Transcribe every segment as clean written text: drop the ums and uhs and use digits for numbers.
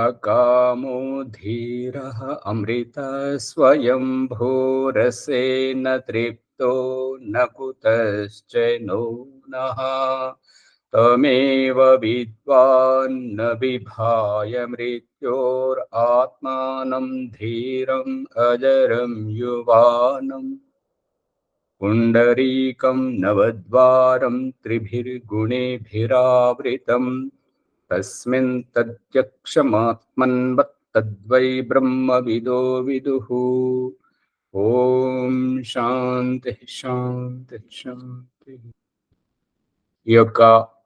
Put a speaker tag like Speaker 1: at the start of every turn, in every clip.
Speaker 1: अकामो धीरः अमृतस्वयंभूरसेन तृप्तो न कुतश्च नो नः तमेव विद्वान् न विभाय मृत्योरात्मानं धीरम् अजरं युवानम् पुण्डरीकं नवद्वारं त्रिभिर्गुणेभिरावृतम् तस्मिन् तद्यक्षमात्मन्वत्तद्वै ब्रह्मविदो विदुः। ఓం శాంతి శాంతి శాంతి. ఈ యొక్క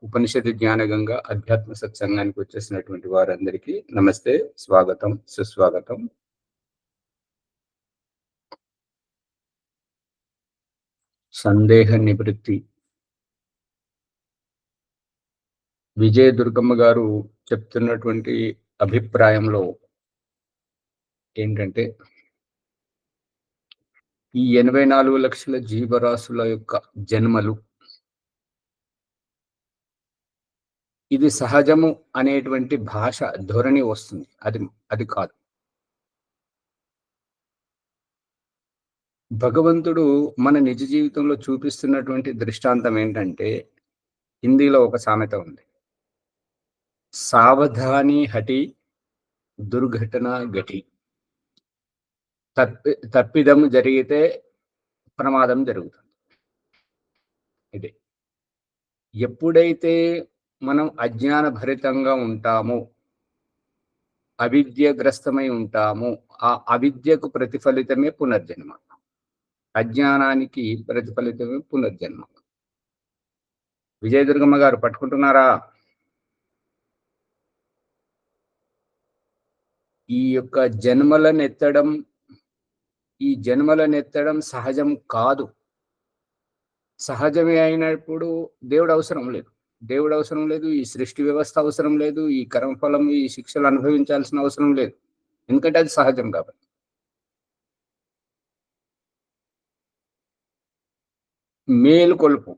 Speaker 1: ఉపనిషత్తు జ్ఞానగంగా అధ్యాత్మ సత్సంగానికి వచ్చేసినటువంటి వారందరికీ నమస్తే, స్వాగతం, సుస్వాగతం. సందేహ నివృత్తి విజయ దుర్గమ్మ గారు చెప్తున్నటువంటి అభిప్రాయంలో ఏంటంటే, ఈ 84 లక్షల జీవరాశుల యొక్క జన్మలు ఇది సహజము అనేటువంటి భాష ధోరణి వస్తుంది. అది కాదు. భగవంతుడు మన నిజ జీవితంలో చూపిస్తున్నటువంటి దృష్టాంతం ఏంటంటే, హిందీలో ఒక సామెత ఉంది, సావధాని హటి దుర్ఘటన ఘటి. తప్పిదం జరిగితే ప్రమాదం జరుగుతుంది. ఇది ఎప్పుడైతే మనం అజ్ఞాన భరితంగా ఉంటామో, అవిద్యగ్రస్తమై ఉంటామో, ఆ అవిద్యకు ప్రతిఫలితమే పునర్జన్మ, అజ్ఞానానికి ప్రతిఫలితమే పునర్జన్మ. విజయదుర్గమ్మ గారు పట్టుకుంటున్నారా? ఈ యొక్క జన్మలనెత్తడం సహజం కాదు. సహజమే అయినప్పుడు దేవుడు అవసరం లేదు, ఈ సృష్టి వ్యవస్థ అవసరం లేదు, ఈ కర్మఫలం, ఈ శిక్షలు అనుభవించాల్సిన అవసరం లేదు, ఎందుకంటే అది సహజం కాబట్టి. మేలుకొలుపు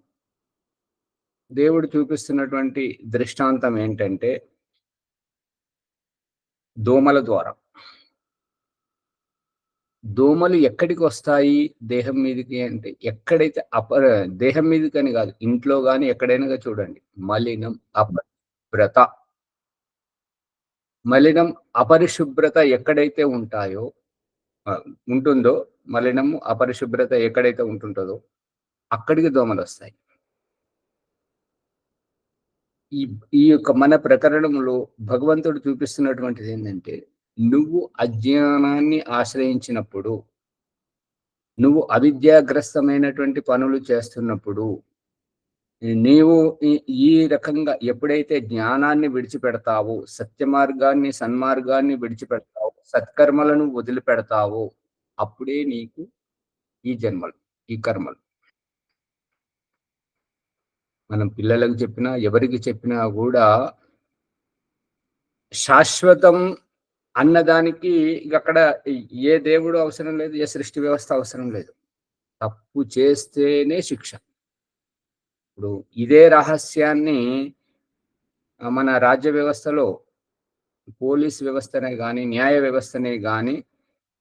Speaker 1: దేవుడు చూపిస్తున్నటువంటి దృష్టాంతం ఏంటంటే, దోమల ద్వారా. దోమలు ఎక్కడికి వస్తాయి దేహం మీదకి అంటే, ఎక్కడైతే దేహం మీదకి అని కాదు, ఇంట్లో కానీ ఎక్కడైనా చూడండి, మలినం అపరిశుభ్రత ఎక్కడైతే ఉంటుందో, మలినము అపరిశుభ్రత ఎక్కడైతే ఉంటుంటుందో అక్కడికి దోమలు వస్తాయి. ఈ యొక్క మన ప్రకరణంలో భగవంతుడు చూపిస్తున్నటువంటిది ఏంటంటే, నువ్వు అజ్ఞానాన్ని ఆశ్రయించినప్పుడు, నువ్వు అవిద్యాగ్రస్తమైనటువంటి పనులు చేస్తున్నప్పుడు, నీవు ఈ రకంగా ఎప్పుడైతే జ్ఞానాన్ని విడిచిపెడతావో, సత్య మార్గాన్ని, సన్మార్గాన్ని విడిచిపెడతావో, సత్కర్మలను వదిలిపెడతావో, అప్పుడే నీకు ఈ జన్మలు, ఈ కర్మలు. మనం పిల్లలకు చెప్పినా, ఎవరికి చెప్పినా కూడా శాశ్వతం అన్నదానికి అక్కడ ఏ దేవుడు అవసరం లేదు, ఏ సృష్టి వ్యవస్థ అవసరం లేదు. తప్పు చేస్తేనే శిక్ష. ఇప్పుడు ఇదే రహస్యాన్ని మన రాజ్య వ్యవస్థలో, పోలీస్ వ్యవస్థనే కానీ, న్యాయ వ్యవస్థనే కానీ,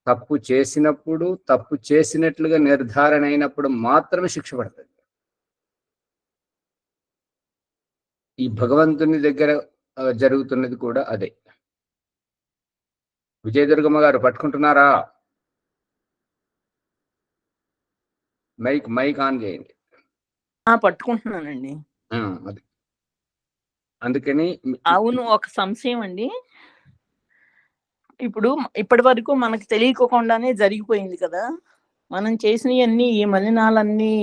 Speaker 1: తప్పు చేసినప్పుడు, తప్పు చేసినట్లుగా నిర్ధారణ అయినప్పుడు మాత్రమే శిక్ష పడుతుంది. ఈ భగవంతుని దగ్గర జరుగుతున్నది కూడా అదే. విజయదుర్గమ్మ గారు పట్టుకుంటున్నారా? మైక్ ఆన్ చేయండి.
Speaker 2: పట్టుకుంటున్నానండి.
Speaker 1: అది అందుకని.
Speaker 2: అవును, ఒక సంశయం అండి. ఇప్పుడు ఇప్పటి వరకు మనకు తెలియకుండానే జరిగిపోయింది కదా, మనం చేసినవన్నీ, ఈ మలినాలన్నీ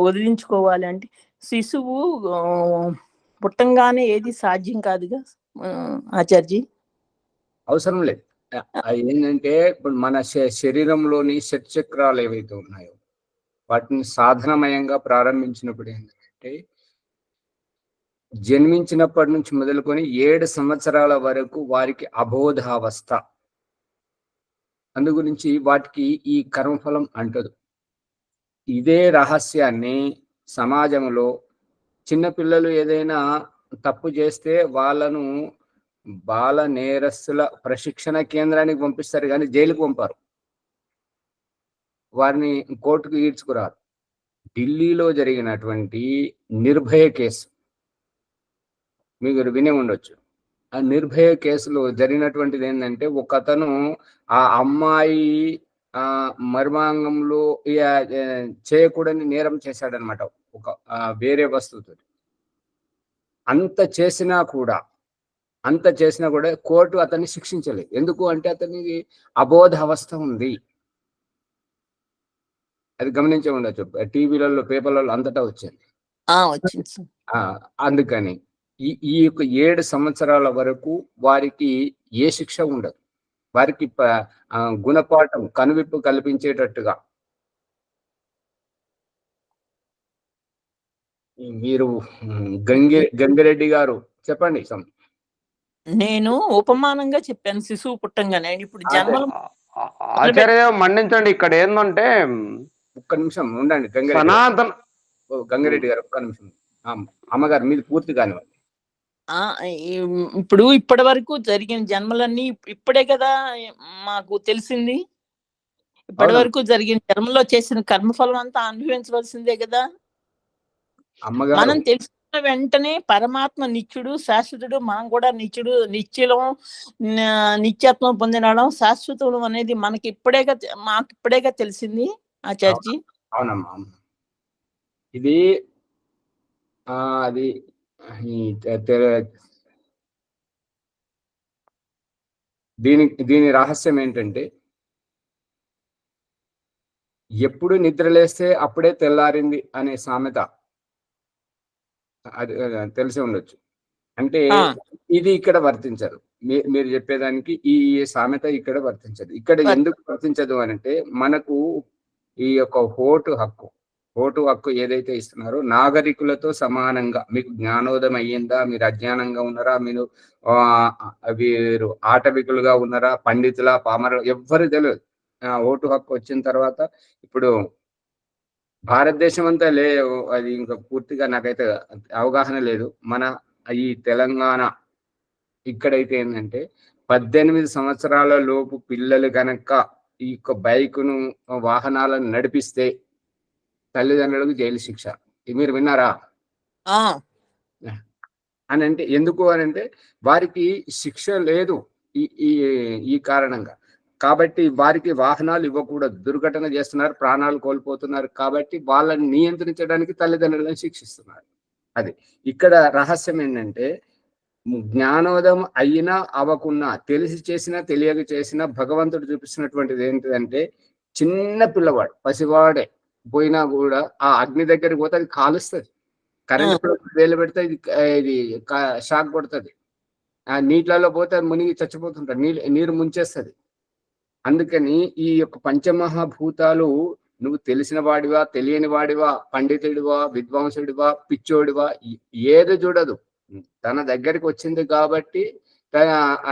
Speaker 2: వదిలించుకోవాలి అంటే శిశువు పుట్టంగానే ఏది సాధ్యం కాదుగా ఆచార్జీ?
Speaker 1: అవసరం లేదు. ఏంటంటే, ఇప్పుడు మన శరీరంలోని షట్చక్రాలు ఏవైతే ఉన్నాయో వాటిని సాధనమయంగా ప్రారంభించినప్పుడు ఏంటంటే, జన్మించినప్పటి నుంచి మొదలుకొని 7 సంవత్సరాల వరకు వారికి అబోధావస్థ. అందు గురించి వాటికి ఈ కర్మఫలం అంటదు. ఇదే రహస్యాన్ని సమాజంలో చిన్నపిల్లలు ఏదైనా తప్పు చేస్తే వాళ్ళను బాల నేరస్తుల ప్రశిక్షణ కేంద్రానికి పంపిస్తారు కానీ జైలుకు పంపారు. వారిని కోర్టుకు ఈడ్చుకురారు. ఢిల్లీలో జరిగినటువంటి నిర్భయ కేసు మీరు వినే ఉండొచ్చు. ఆ నిర్భయ కేసులో జరిగినటువంటిది ఏంటంటే, ఒకతను ఆ అమ్మాయి మర్మాంగంలో చేయకూడని నేరం చేశాడనమాట, ఒక వేరే వస్తువుతో. అంత చేసినా కూడా కోర్టు అతన్ని శిక్షించలేదు. ఎందుకు అంటే అతనికి అబోధ అవస్థ ఉంది. అది గమనించే ఉండొచ్చు, టీవీలలో పేపర్లలో అంతటా వచ్చింది. అందుకని ఈ యొక్క 7 సంవత్సరాల వరకు వారికి ఏ శిక్ష ఉండదు. వారికి గుణపాఠం, కనువిప్పు కల్పించేటట్టుగా. మీరు గంగిరెడ్డి గారు చెప్పండి.
Speaker 2: నేను ఉపమానంగా చెప్పాను శిశువు పుట్టంగానే. ఇప్పుడు జన్మలు
Speaker 3: ఆచార్య మన్నించండి, ఇక్కడ ఏంటంటే
Speaker 1: ఒక్క నిమిషం ఉండండి. గంగిరెడ్డి గారు ఒక్క నిమిషం. అమ్మగారు మీది పూర్తి కానివ్వండి.
Speaker 2: ఇప్పుడు ఇప్పటి వరకు జరిగిన జన్మలన్నీ ఇప్పుడే కదా మాకు తెలిసింది. ఇప్పటి వరకు జరిగిన జన్మలో చేసిన కర్మఫలం అంతా అనుభవించవలసిందే కదా. మనం తెలుసుకున్న వెంటనే పరమాత్మ నిత్యుడు, శాశ్వతుడు, మనం కూడా నిత్యులం, నిత్యత్వం పొందినడం, శాశ్వతం అనేది మాకు ఇప్పుడేగా తెలిసింది ఆచార్జీ.
Speaker 1: అవునమ్మా, ఇది అది దీని రహస్యం ఏంటంటే, ఎప్పుడు నిద్రలేస్తే అప్పుడే తెల్లారింది అనే సామెత అది తెలిసి ఉండొచ్చు. అంటే ఇది ఇక్కడ వర్తించదు. మీరు చెప్పేదానికి ఈ సామెత ఇక్కడ వర్తించదు. ఇక్కడ ఎందుకు వర్తించదు అనంటే, మనకు ఈ యొక్క ఓటు హక్కు ఏదైతే ఇస్తున్నారో నాగరికులతో సమానంగా, మీకు జ్ఞానోదయం అయ్యిందా, మీరు అజ్ఞానంగా ఉన్నారా, వీరు ఆటవికులుగా ఉన్నారా, పండితుల పామర ఎవ్వరు తెలియదు. ఓటు హక్కు వచ్చిన తర్వాత ఇప్పుడు భారతదేశం అంతా అది ఇంకా పూర్తిగా నాకైతే అవగాహన లేదు. మన ఈ తెలంగాణ ఇక్కడైతే ఏంటంటే 18 సంవత్సరాల లోపు పిల్లలు కనుక ఈ యొక్క బైకును, వాహనాలను నడిపిస్తే తల్లిదండ్రులకు జైలు శిక్ష. మీరు విన్నారా? అని అంటే ఎందుకు అని అంటే, వారికి శిక్ష లేదు ఈ కారణంగా. కాబట్టి వారికి వాహనాలు ఇవ్వకూడదు. దుర్ఘటన చేస్తున్నారు, ప్రాణాలు కోల్పోతున్నారు. కాబట్టి వాళ్ళని నియంత్రించడానికి తల్లిదండ్రులను శిక్షిస్తున్నారు. అది ఇక్కడ రహస్యం ఏంటంటే, జ్ఞానోదయం అయినా అవ్వకున్నా, తెలిసి చేసినా తెలియక చేసినా భగవంతుడు చూపిస్తున్నటువంటిది ఏంటిదంటే, చిన్న పిల్లవాడు, పసివాడే పోయినా కూడా ఆ అగ్ని దగ్గరికి పోతే అది కాలుస్తుంది. కరెంట్ వేలు పెడితే ఇది షాక్ కొడుతుంది. ఆ నీటిలలో పోతే మునిగి చచ్చిపోతుంటారు, నీరు ముంచేస్తుంది. అందుకని ఈ యొక్క పంచమహాభూతాలు నువ్వు తెలిసిన వాడివా, తెలియని వాడివా, పండితుడివా, విద్వాంసుడివా, పిచ్చోడివా, ఏది చూడదు. తన దగ్గరికి వచ్చింది కాబట్టి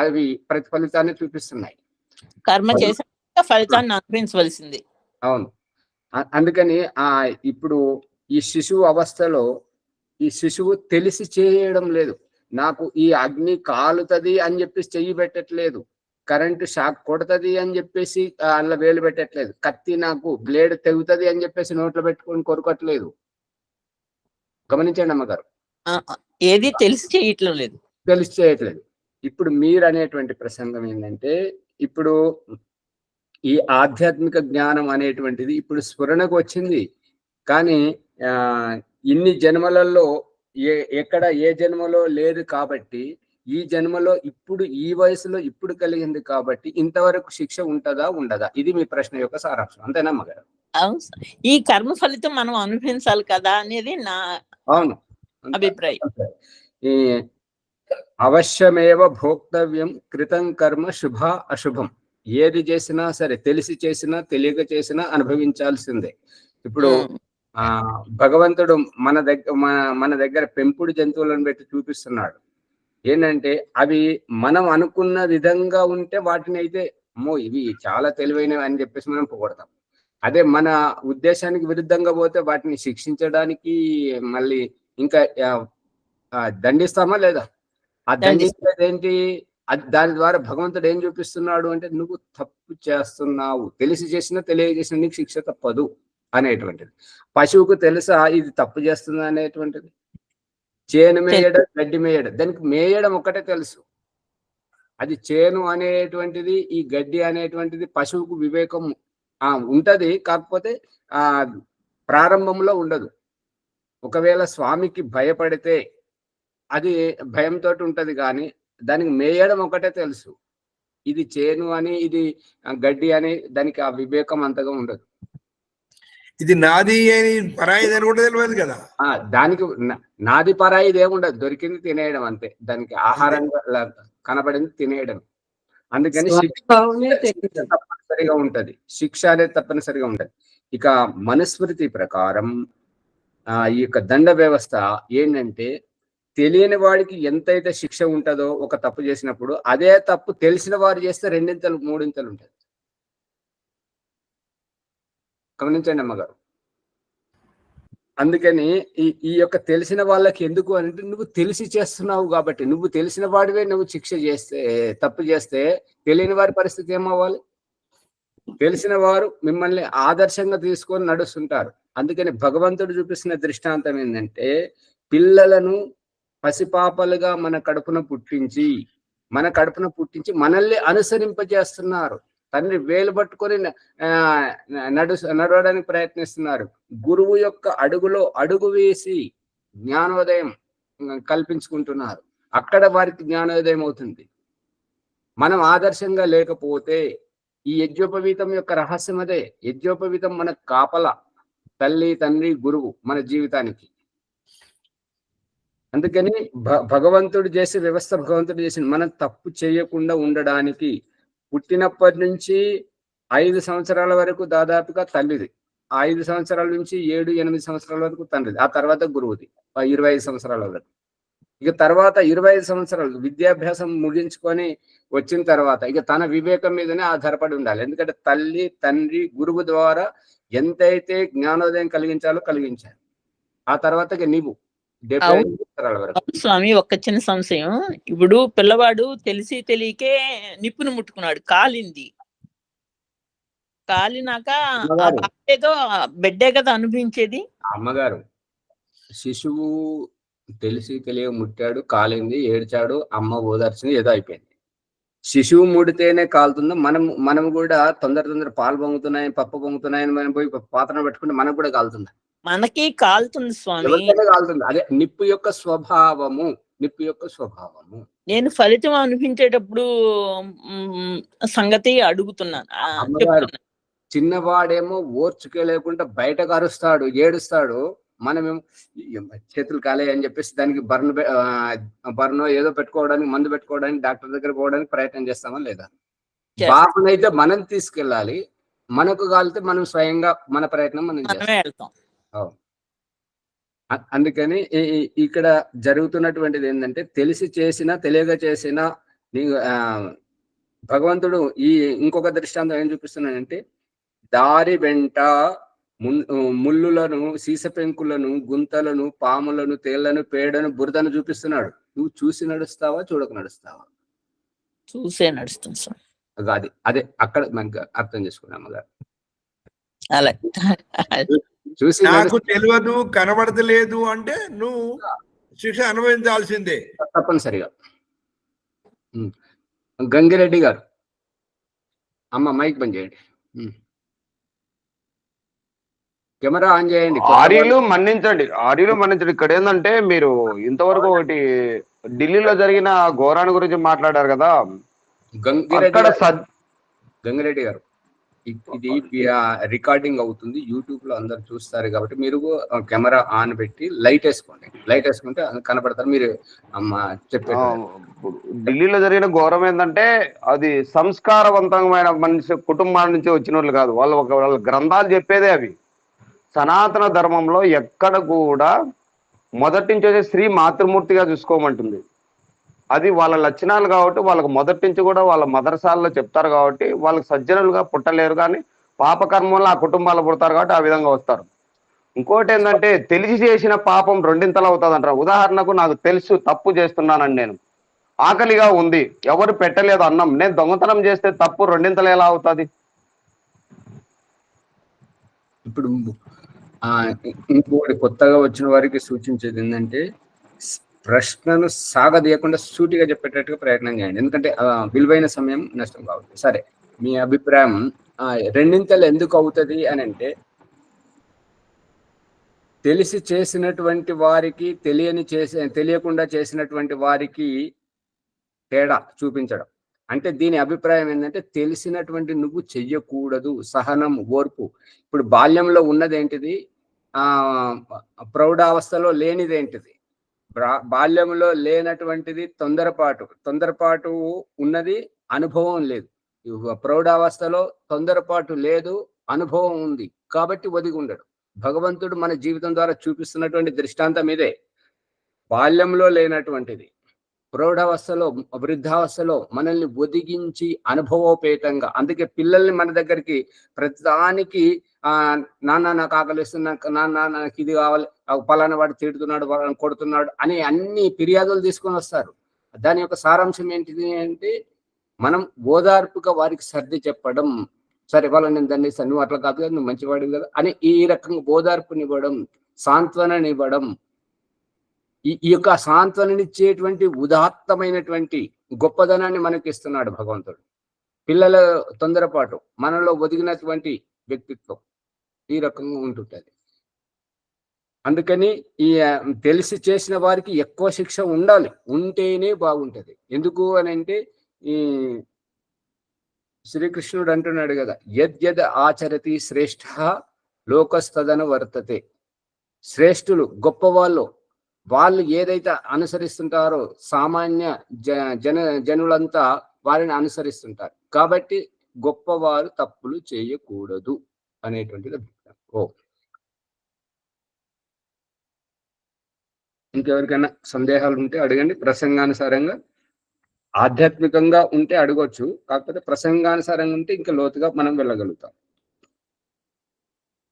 Speaker 1: అవి ప్రతిఫలితాన్ని చూపిస్తున్నాయి.
Speaker 2: కర్మ చేసే ఫలితాన్ని అనుభవించవలసింది.
Speaker 1: అవును. అందుకని ఇప్పుడు ఈ శిశువు అవస్థలో ఈ శిశువు తెలిసి చేయడం లేదు. నాకు ఈ అగ్ని కాలుతుంది అని చెప్పేసి చెయ్యి పెట్టట్లేదు, కరెంటు షాక్ కొడుతుంది అని చెప్పేసి అందులో వేలు పెట్టట్లేదు, కత్తి నాకు బ్లేడ్ తెగుతుంది అని చెప్పేసి నోట్లో పెట్టుకొని కొరకట్లేదు. గమనించండి అమ్మగారు,
Speaker 2: ఏది తెలిసి చేయట్లేదు. ఇప్పుడు మీరు అనేటువంటి ప్రసంగం ఏంటంటే, ఇప్పుడు ఈ ఆధ్యాత్మిక జ్ఞానం అనేటువంటిది ఇప్పుడు స్ఫురణకు వచ్చింది. కానీ ఇన్ని జన్మలలో ఏ జన్మలో లేదు కాబట్టి, ఈ జన్మలో ఇప్పుడు ఈ వయసులో ఇప్పుడు కలిగింది కాబట్టి ఇంతవరకు శిక్ష ఉంటుందా ఉండదా? ఇది మీ ప్రశ్న యొక్క సారాంశం, అంతేనా అమ్మగారు? అవును, ఈ కర్మ ఫలితం మనం అనుభవించాలి కదా అనేది నా అభిప్రాయం.
Speaker 1: ఈ అవశ్యమేవ భోక్తవ్యం కృతం కర్మ శుభ అశుభం. ఏది చేసినా సరే, తెలిసి చేసినా తెలియక చేసినా అనుభవించాల్సిందే. ఇప్పుడు భగవంతుడు మన దగ్గర పెంపుడు జంతువులను పెట్టి చూపిస్తున్నాడు. ఏంటంటే, అవి మనం అనుకున్న విధంగా ఉంటే వాటిని అయితే ఇవి చాలా తెలివైనవి అని చెప్పేసి మనం పొగడతాం. అదే మన ఉద్దేశానికి విరుద్ధంగా పోతే వాటిని శిక్షించడానికి మళ్ళీ ఇంకా దండిస్తామా లేదా? ఆ దండించేది ఏంటి? దాని ద్వారా భగవంతుడు ఏం చూపిస్తున్నాడు అంటే నువ్వు తప్పు చేస్తున్నావు, తెలిసి చేసినా తెలియజేసినా నీకు శిక్ష తప్పదు అనేటువంటిది. పశువుకు తెలుసా ఇది తప్పు చేస్తుంది అనేటువంటిది? చేను మేయడం, గడ్డి మేయడం, దానికి మేయడం ఒక్కటే తెలుసు. అది చేను అనేటువంటిది, ఈ గడ్డి అనేటువంటిది పశువుకు వివేకం ఉంటది, కాకపోతే ఆ ప్రారంభంలో ఉండదు. ఒకవేళ స్వామికి భయపడితే అది భయంతో ఉంటది, కానీ దానికి మేయడం ఒకటే తెలుసు. ఇది చేను అని, ఇది గడ్డి అని దానికి ఆ వివేకం అంతగా ఉండదు.
Speaker 4: ఇది నాది అని పరాయిది అని కూడా తెలియదు కదా.
Speaker 1: దానికి నాది పరాయిది ఏముండదు, దొరికింది తినేయడం అంతే. దానికి ఆహారంగా కనబడింది తినేయడం. అందుకని శిక్ష తప్పనిసరిగా ఉంటది, శిక్ష అనేది తప్పనిసరిగా ఉంటది. ఇక మనుస్మృతి ప్రకారం ఈ యొక్క దండ వ్యవస్థ ఏంటంటే, తెలియని వాడికి ఎంతైతే శిక్ష ఉంటుందో ఒక తప్పు చేసినప్పుడు, అదే తప్పు తెలిసిన వారు చేస్తే 2 3 ఉంటుంది. గమనించండి అమ్మగారు. అందుకని ఈ యొక్క తెలిసిన వాళ్ళకి ఎందుకు అంటే, నువ్వు తెలిసి చేస్తున్నావు కాబట్టి. నువ్వు తెలిసిన వాడివే నువ్వు శిక్ష చేస్తే, తప్పు చేస్తే తెలియని వారి పరిస్థితి ఏమవ్వాలి? తెలిసిన వారు మిమ్మల్ని ఆదర్శంగా తీసుకొని నడుస్తుంటారు. అందుకని భగవంతుడు చూపిస్తున్న దృష్టాంతం ఏంటంటే, పిల్లలను పసిపాపలుగా మన కడుపున పుట్టించి మనల్ని అనుసరింపజేస్తున్నారు. తండ్రి వేలు పట్టుకొని నడవడానికి ప్రయత్నిస్తున్నారు. గురువు యొక్క అడుగులో అడుగు వేసి జ్ఞానోదయం కల్పించుకుంటున్నారు. అక్కడ వారికి జ్ఞానోదయం అవుతుంది. మనం ఆదర్శంగా లేకపోతే, ఈ యజ్ఞోపవీతం యొక్క రహస్యం అదే. యజ్ఞోపవీతం మన కాపల, తల్లి తండ్రి గురువు మన జీవితానికి. అందుకని భగవంతుడు చేసే వ్యవస్థ, భగవంతుడు చేసిన మనం తప్పు చేయకుండా ఉండడానికి పుట్టినప్పటి నుంచి 5 సంవత్సరాల వరకు దాదాపుగా తల్లిది, 5 సంవత్సరాల నుంచి 7 8 సంవత్సరాల వరకు తండ్రిది, ఆ తర్వాత గురువుది 25 సంవత్సరాల వరకు. ఇక తర్వాత 25 సంవత్సరాలు విద్యాభ్యాసం ముగించుకొని వచ్చిన తర్వాత ఇక తన వివేకం మీదనే ఆధారపడి ఉండాలి. ఎందుకంటే తల్లి తండ్రి గురువు ద్వారా ఎంతైతే జ్ఞానోదయం కలిగించాలో కలిగించాలి. ఆ తర్వాత నీవు 75 సంవత్సరాల వరకు.
Speaker 2: స్వామి, ఒక్క చిన్న సంశయం. ఇప్పుడు పిల్లవాడు తెలిసి తెలియకే నిప్పును ముట్టుకున్నాడు, కాలినాక ఏదో బిడ్డే కదా అనుభవించేది.
Speaker 1: అమ్మగారు, శిశువు తెలిసి తెలియ ముట్టాడు, కాలింది, ఏడ్చాడు, అమ్మ ఓదార్చింది, ఏదో అయిపోయింది. శిశువు ముడితేనే కాలుతుందో, మనం కూడా తొందర పాలు పొంగుతున్నాయని, పప్పు పొంగుతున్నాయని మనం పోయి పాత్ర పెట్టుకుంటే మనకు కూడా కాలుతుంది.
Speaker 2: మనకి కాలుతుంది స్వామి,
Speaker 1: కాలుతుంది. అదే నిప్పు యొక్క స్వభావము. నేను
Speaker 2: ఫలితం అనిపించేటప్పుడు సంగతి అడుగుతున్నాను.
Speaker 1: చిన్నవాడేమో ఓర్చుకోలేకుండా బయటకు అరుస్తాడు, ఏడుస్తాడు. మనమేమో చేతులు కాలే అని చెప్పేసి దానికి బర్నో ఏదో పెట్టుకోవడానికి, మందు పెట్టుకోవడానికి డాక్టర్ దగ్గర పోవడానికి ప్రయత్నం చేస్తామా లేదా? బాబునైతే మనం తీసుకెళ్ళాలి, మనకు కాలితే మనం స్వయంగా మన ప్రయత్నం మనం చేస్తాం. అందుకని ఇక్కడ జరుగుతున్నటువంటిది ఏంటంటే, తెలిసి చేసినా తెలియక చేసినా భగవంతుడు ఇంకొక దృష్టాంతం ఏం చూపిస్తున్నాడంటే, దారి వెంట ముళ్ళులను, సీసపెంకులను, గుంతలను, పాములను, తేళ్లను, పేడను, బురదను చూపిస్తున్నాడు. నువ్వు చూసి నడుస్తావా, చూడక నడుస్తావా?
Speaker 2: చూసే నడుస్తాను సార్.
Speaker 1: అదే అక్కడ మనకు అర్థం చేసుకున్నాం అమ్మగారు.
Speaker 2: అలా
Speaker 1: చూసి
Speaker 4: నాకు తెలియదు, కనబడతలేదు అంటే నువ్వు శిక్ష అనుభవించాల్సిందే
Speaker 1: తప్పనిసరిగా. గంగిరెడ్డి గారు, అమ్మ మైక్ బంద్ చేయండి, కెమెరా ఆన్ చేయండి.
Speaker 3: ఆర్యులు మన్నించండి. ఇక్కడ ఏంటంటే, మీరు ఇంతవరకు ఒకటి ఢిల్లీలో జరిగిన ఘోరాన్ని గురించి మాట్లాడారు కదా.
Speaker 1: గంగిరెడ్డి గారు, ఇది రికార్డింగ్ అవుతుంది, యూట్యూబ్ లో అందరు చూస్తారు కాబట్టి మీరు కెమెరా ఆన్ పెట్టి లైట్ వేసుకుంటే కనపడతారు. మీరు
Speaker 3: ఢిల్లీలో జరిగిన ఘోరం ఏంటంటే, అది సంస్కారవంతమైన మనిషి కుటుంబాల నుంచి వచ్చిన వాళ్ళు కాదు. వాళ్ళ గ్రంథాలు చెప్పేదే అవి. సనాతన ధర్మంలో ఎక్కడ కూడా మొదటి నుంచి వచ్చే స్త్రీ మాతృమూర్తిగా చూసుకోమంటుంది. అది వాళ్ళ లక్షణాలు కాబట్టి వాళ్ళకు మొదటి నుంచి కూడా వాళ్ళ మదర్సాల్లో చెప్తారు కాబట్టి వాళ్ళకి సజ్జనులుగా పుట్టలేరు, కానీ పాపకర్మంలో ఆ కుటుంబాలు పుడతారు కాబట్టి ఆ విధంగా వస్తారు. ఇంకోటి ఏంటంటే, తెలిసి చేసిన పాపం 2 అవుతుంది అంటారు. ఉదాహరణకు, నాకు తెలుసు తప్పు చేస్తున్నానని నేను ఆకలిగా ఉంది, ఎవరు పెట్టలేదు అన్నం, నేను దొంగతనం చేస్తే తప్పు రెండింతలు ఎలా అవుతుంది?
Speaker 1: ఇప్పుడు ఇంకోటి కొత్తగా వచ్చిన వారికి సూచించేది ఏంటంటే ప్రశ్నను సాగదీయకుండా సూటిగా చెప్పేటట్టుగా ప్రయత్నం చేయండి, ఎందుకంటే విలువైన సమయం నష్టం కావచ్చు. సరే, మీ అభిప్రాయం రెండింతలు ఎందుకు అవుతుంది అని అంటే, తెలిసి చేసినటువంటి వారికి తెలియకుండా చేసినటువంటి వారికి తేడా చూపించడం. అంటే దీని అభిప్రాయం ఏంటంటే, తెలిసినటువంటి నువ్వు చెయ్యకూడదు, సహనం, ఓర్పు. ఇప్పుడు బాల్యంలో ఉన్నదేంటిది, ప్రౌఢావస్థలో లేనిదేంటిది? బాల్యంలో లేనటువంటిది తొందరపాటు ఉన్నది, అనుభవం లేదు. ప్రౌఢావస్థలో తొందరపాటు లేదు, అనుభవం ఉంది, కాబట్టి ఒదిగి ఉండడు. భగవంతుడు మన జీవితం ద్వారా చూపిస్తున్నటువంటి దృష్టాంతం ఇదే. బాల్యంలో లేనటువంటిది ప్రౌఢావస్థలో, వృద్ధావస్థలో మనల్ని ఒదిగించి అనుభవోపేతంగా, అందుకే పిల్లల్ని మన దగ్గరికి ప్రతిదానికి నాన్న నాకు ఆకలిస్తున్నా, నాన్న నాకు ఇది కావాలి, పలానా వాడు తిడుతున్నాడు, వాళ్ళని కొడుతున్నాడు అని అన్ని ఫిర్యాదులు తీసుకొని వస్తారు. దాని యొక్క సారాంశం ఏంటిది అంటే, మనం ఓదార్పుగా వారికి సర్ది చెప్పడం. సరే, వాళ్ళని నేను దండిస్తాను, నువ్వు అట్లా కాదు కదా, నువ్వు మంచివాడు కదా అని ఈ రకంగా ఓదార్పునివ్వడం, సాంత్వననివ్వడం. ఈ యొక్క సాంత్వననిచ్చేటువంటి ఉదాత్తమైనటువంటి గొప్పదనాన్ని మనకి ఇస్తున్నాడు భగవంతుడు. పిల్లల తొందరపాటు, మనలో ఒదిగినటువంటి వ్యక్తిత్వం ఈ రకంగా ఉంటుంటది. అందుకని ఈ తెలిసి చేసిన వారికి ఎక్కువ శిక్ష ఉండాలి, ఉంటేనే బాగుంటది. ఎందుకు అని అంటే, ఈ శ్రీకృష్ణుడు అంటున్నాడు కదా, యద్యద్ ఆచరతి శ్రేష్ఠ లోకస్తదన వర్తతే. శ్రేష్ఠులు, గొప్పవాళ్ళు, వాళ్ళు ఏదైతే అనుసరిస్తుంటారో సామాన్య జనులంతా వారిని అనుసరిస్తుంటారు. కాబట్టి గొప్పవారు తప్పులు చేయకూడదు అనేటువంటిది అభిప్రాయం. ఇంకెవరికైనా సందేహాలు ఉంటే అడగండి. ప్రసంగానుసారంగా ఆధ్యాత్మికంగా ఉంటే అడగొచ్చు, కాకపోతే ప్రసంగానుసారంగా ఉంటే ఇంకా లోతుగా మనం వెళ్ళగలుగుతాం.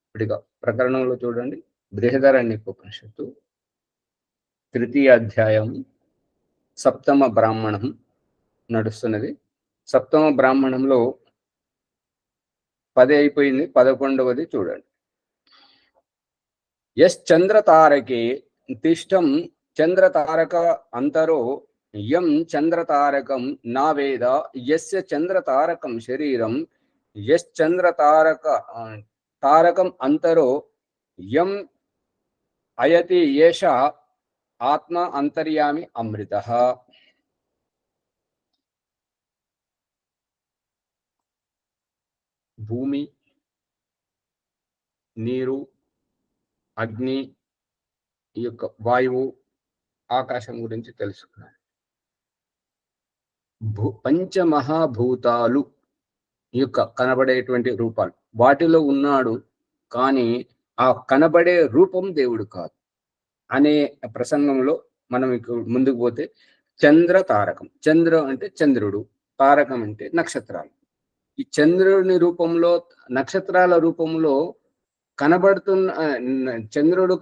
Speaker 1: ఇప్పటిగా ప్రకరణంలో చూడండి, బృహదారణ్యకోపనిషత్తు 3వ అధ్యాయం 7వ బ్రాహ్మణం నడుస్తున్నది. 7వ బ్రాహ్మణంలో 10 అయిపోయింది, 11వది చూడండి. యశ్చంద్రతారకే తిష్టం చంద్రతారక అంతరో యం చంద్రతారకం నా వేద యస్య చంద్రతారకం శరీరం తారకం అంతరో యం అయతి ఏష ఆత్మ అంతర్యామి అమృత. భూమి, నీరు, అగ్ని, ఈ యొక్క వాయువు, ఆకాశం గురించి తెలుసుకున్నాడు. పంచమహాభూతాలు ఈ యొక్క కనబడేటువంటి రూపాలు, వాటిలో ఉన్నాడు, కానీ ఆ కనబడే రూపం దేవుడు కాదు అనే ప్రసంగంలో మనం ముందుకు పోతే, చంద్ర తారకం, చంద్ర అంటే చంద్రుడు, తారకం అంటే నక్షత్రాలు. ఈ చంద్రుని రూపంలో, నక్షత్రాల రూపంలో చంద్రుడు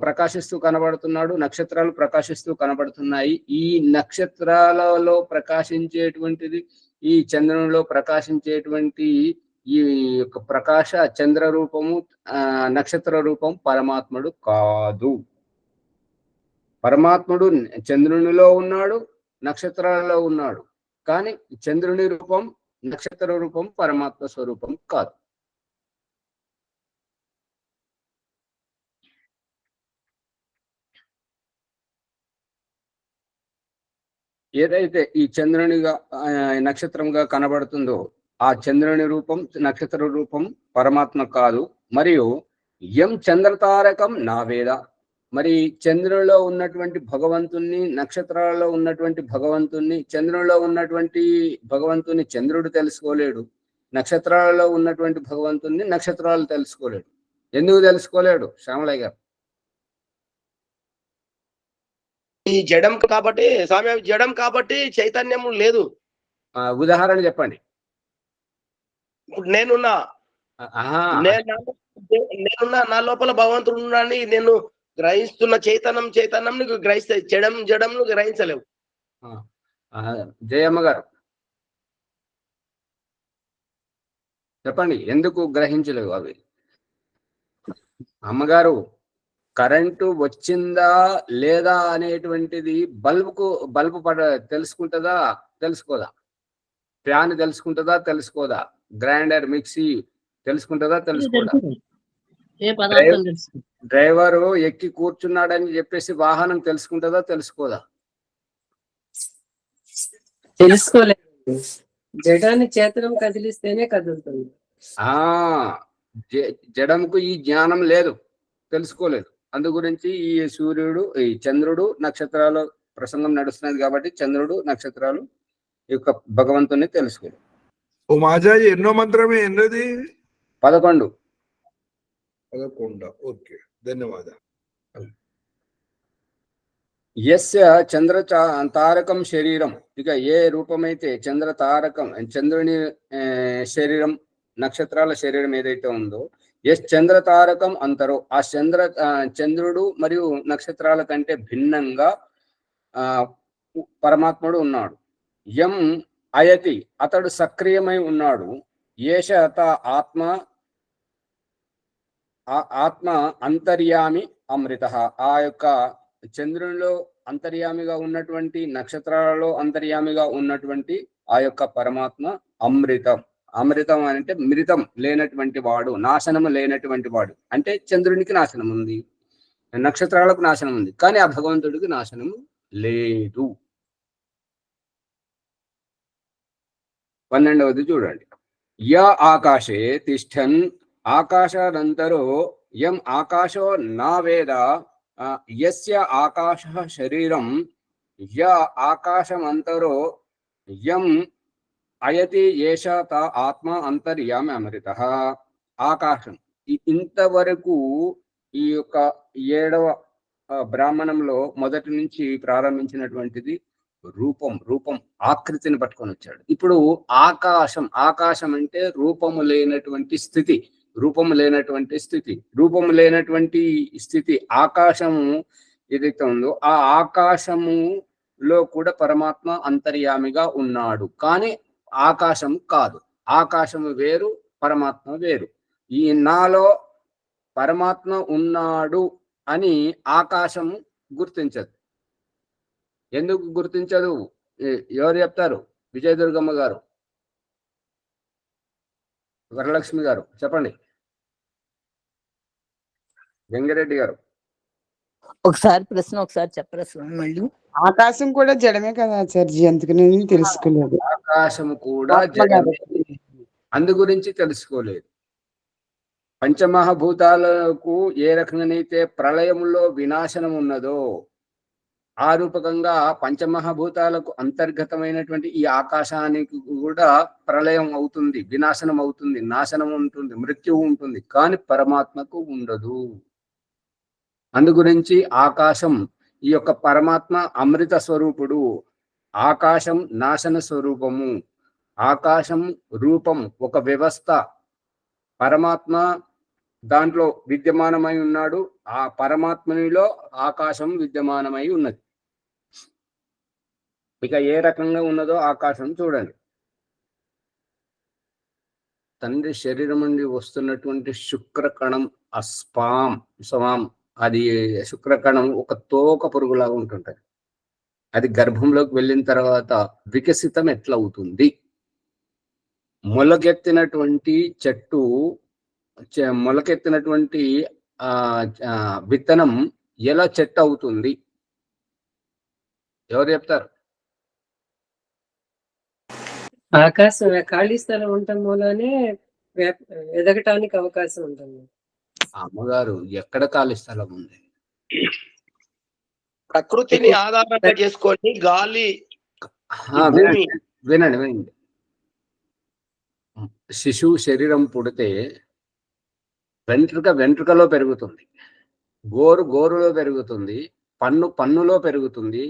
Speaker 1: ప్రకాశిస్తూ కనబడుతున్నాడు, నక్షత్రాలు ప్రకాశిస్తూ కనబడుతున్నాయి. ఈ నక్షత్రాలలో ప్రకాశించేటువంటిది, ఈ చంద్రునిలో ప్రకాశించేటువంటి ఈ యొక్క ప్రకాశ చంద్ర రూపము, నక్షత్ర రూపం పరమాత్ముడు కాదు. పరమాత్ముడు చంద్రునిలో ఉన్నాడు, నక్షత్రాలలో ఉన్నాడు, కానీ చంద్రుని రూపం, నక్షత్ర రూపం పరమాత్మ స్వరూపం కాదు. ఏదైతే ఈ చంద్రునిగా నక్షత్రంగా కనబడుతుందో, ఆ చంద్రుని రూపం, నక్షత్ర రూపం పరమాత్మ కాదు. మరియు యం చంద్రతారకం నా వేద, మరి చంద్రులో ఉన్నటువంటి భగవంతుణ్ణి, నక్షత్రాలలో ఉన్నటువంటి భగవంతుణ్ణి, చంద్రులో ఉన్నటువంటి భగవంతుని చంద్రుడు తెలుసుకోలేడు, నక్షత్రాలలో ఉన్నటువంటి భగవంతుణ్ణి నక్షత్రాలు తెలుసుకోలేడు. ఎందుకు తెలుసుకోలేడు శ్యామలయ్య గారు?
Speaker 5: ఈ జడం కాబట్టి, స్వామి జడం కాబట్టి చైతన్యం లేదు.
Speaker 1: ఉదాహరణ చెప్పండి.
Speaker 5: ఇప్పుడు నేనున్నా, నా లోపల భగవంతుడు ఉన్నాడని నేను గ్రహిస్తున్న చైతన్యం నీకు గ్రహిస్తే, జడం గ్రహించలేవు.
Speaker 1: జయమ్మ గారు చెప్పండి, ఎందుకు గ్రహించలేవు అవి? అమ్మగారు, కరెంటు వచ్చిందా లేదా అనేటువంటిది బల్బు తెలుసుకుంటుందా తెలుసుకోదా? ఫ్యాన్ తెలుసుకుంటుందా తెలుసుకోదా? గ్రైండర్ మిక్సీ తెలుసుకుంటుందా తెలుసుకోదా? డ్రైవరు ఎక్కి కూర్చున్నాడని చెప్పేసి వాహనం తెలుసుకుంటుందా తెలుసుకోదా?
Speaker 6: తెలుసుకోలేదు. జడాన్ని చేతనం కదిలిస్తేనే కదులుతుంది.
Speaker 1: జడంకు ఈ జ్ఞానం లేదు, తెలుసుకోలేదు. అందు గురించి ఈ సూర్యుడు, ఈ చంద్రుడు, నక్షత్రాలు ప్రసంగం నడుస్తున్నది కాబట్టి చంద్రుడు నక్షత్రాలు యొక్క భగవంతుని తెలుసుకోలేదు.
Speaker 4: ఓ మాజాజీ ఎన్నో మంత్రమే ఎన్నది?
Speaker 1: 11.
Speaker 4: ఓకే, ధన్యవాదాలు.
Speaker 1: యస్య చంద్ర తారకం శరీరం, ఇక ఏ రూపమైతే చంద్ర తారకం, చంద్రుని శరీరం, నక్షత్రాల శరీరం ఏదైతే ఉందో, ఎస్ చంద్ర తారకం అంతరో, ఆ చంద్రుడు మరియు నక్షత్రాల కంటే భిన్నంగా పరమాత్ముడు ఉన్నాడు. యం అయతి, అతడు సక్రియమై ఉన్నాడు. ఏష ఆత్మ అంతర్యామి అమృత, ఆ యొక్క చంద్రునిలో అంతర్యామిగా ఉన్నటువంటి, నక్షత్రాలలో అంతర్యామిగా ఉన్నటువంటి ఆ యొక్క పరమాత్మ అమృతం. అమృతం అంటే మృతం లేనటువంటి వాడు, నాశనము లేనటువంటి వాడు. అంటే చంద్రునికి నాశనం ఉంది, నక్షత్రాలకు నాశనం ఉంది, కానీ ఆ భగవంతుడికి నాశనము లేదు. 12వది చూడండి. య ఆకాశే తిష్టన్, ఆకాశానంతరో యం ఆకాశో నా వేద, యస్య ఆకాశ శరీరం, య ఆకాశమంతరో యం అయతి ఏష ఆత్మ అంతర్యామి అమృత. ఆకాశం, ఇంతవరకు ఈ యొక్క 7వ బ్రాహ్మణంలో మొదటి నుంచి ప్రారంభించినటువంటిది రూపం ఆకృతిని పట్టుకొని వచ్చాడు. ఇప్పుడు ఆకాశం అంటే రూపము లేనటువంటి స్థితి, రూపము లేనటువంటి స్థితి ఆకాశము ఏదైతే ఉందో, ఆ ఆకాశములో కూడా పరమాత్మ అంతర్యామిగా ఉన్నాడు. కానీ ఆకాశం కాదు, ఆకాశము వేరు, పరమాత్మ వేరు. ఈ నాలో పరమాత్మ ఉన్నాడు అని ఆకాశము గుర్తించదు. ఎందుకు గుర్తించదు? ఎవరు చెప్తారు? విజయదుర్గమ్మ గారు, వరలక్ష్మి గారు చెప్పండి. వెంగరెడ్డి గారు
Speaker 7: ఒకసారి చెప్పరా స్వామి మళ్ళీ?
Speaker 8: ఆకాశం కూడా జడమే కదా ఆచార్జీ, అందుకు నేను తెలుసుకోలేదు.
Speaker 1: ఆకాశము కూడా జడమే, అందు గురించి తెలుసుకోలేదు. పంచమహాభూతాలకు ఏ రకంగానైతే ప్రళయంలో వినాశనం ఉన్నదో, ఆ రూపకంగా పంచమహాభూతాలకు అంతర్గతమైనటువంటి ఈ ఆకాశానికి కూడా ప్రళయం అవుతుంది, వినాశనం అవుతుంది, నాశనం ఉంటుంది, మృత్యువు ఉంటుంది, కానీ పరమాత్మకు ఉండదు. అందు గురించి ఆకాశం, ఈ యొక్క పరమాత్మ అమృత స్వరూపుడు, ఆకాశం నాశన స్వరూపము, ఆకాశం రూపం, ఒక వ్యవస్థ. పరమాత్మ దాంట్లో విద్యమానమై ఉన్నాడు, ఆ పరమాత్మనిలో ఆకాశం విద్యమానమై ఉన్నది. ఇక ఏ రకంగా ఉన్నదో ఆకాశం చూడండి. తండ్రి శరీరం నుండి వస్తున్నటువంటి శుక్రకణం స్వాం, అది శుక్రకణం ఒక తోక పురుగులాగా ఉంటుంటది. అది గర్భంలోకి వెళ్ళిన తర్వాత వికసితం ఎట్లా అవుతుంది? మొలకెత్తినటువంటి చెట్టు, మొలకెత్తినటువంటి విత్తనం ఎలా చెట్టు అవుతుంది? ఎవరు చెప్తారు?
Speaker 6: ఆకాశం ఖాళీ స్థలం ఉండటం మూలనే ఎదగటానికి అవకాశం ఉంటుంది.
Speaker 1: అమ్మగారు, ఎక్కడ ఖాళీ స్థలం ఉంది?
Speaker 5: ప్రకృతిని ఆధారంగా చేసుకొని గాలి.
Speaker 1: వినండి. శిశువు శరీరం పుడితే వెంట్రుకలో పెరుగుతుంది, గోరులో పెరుగుతుంది, పన్నులో పెరుగుతుంది,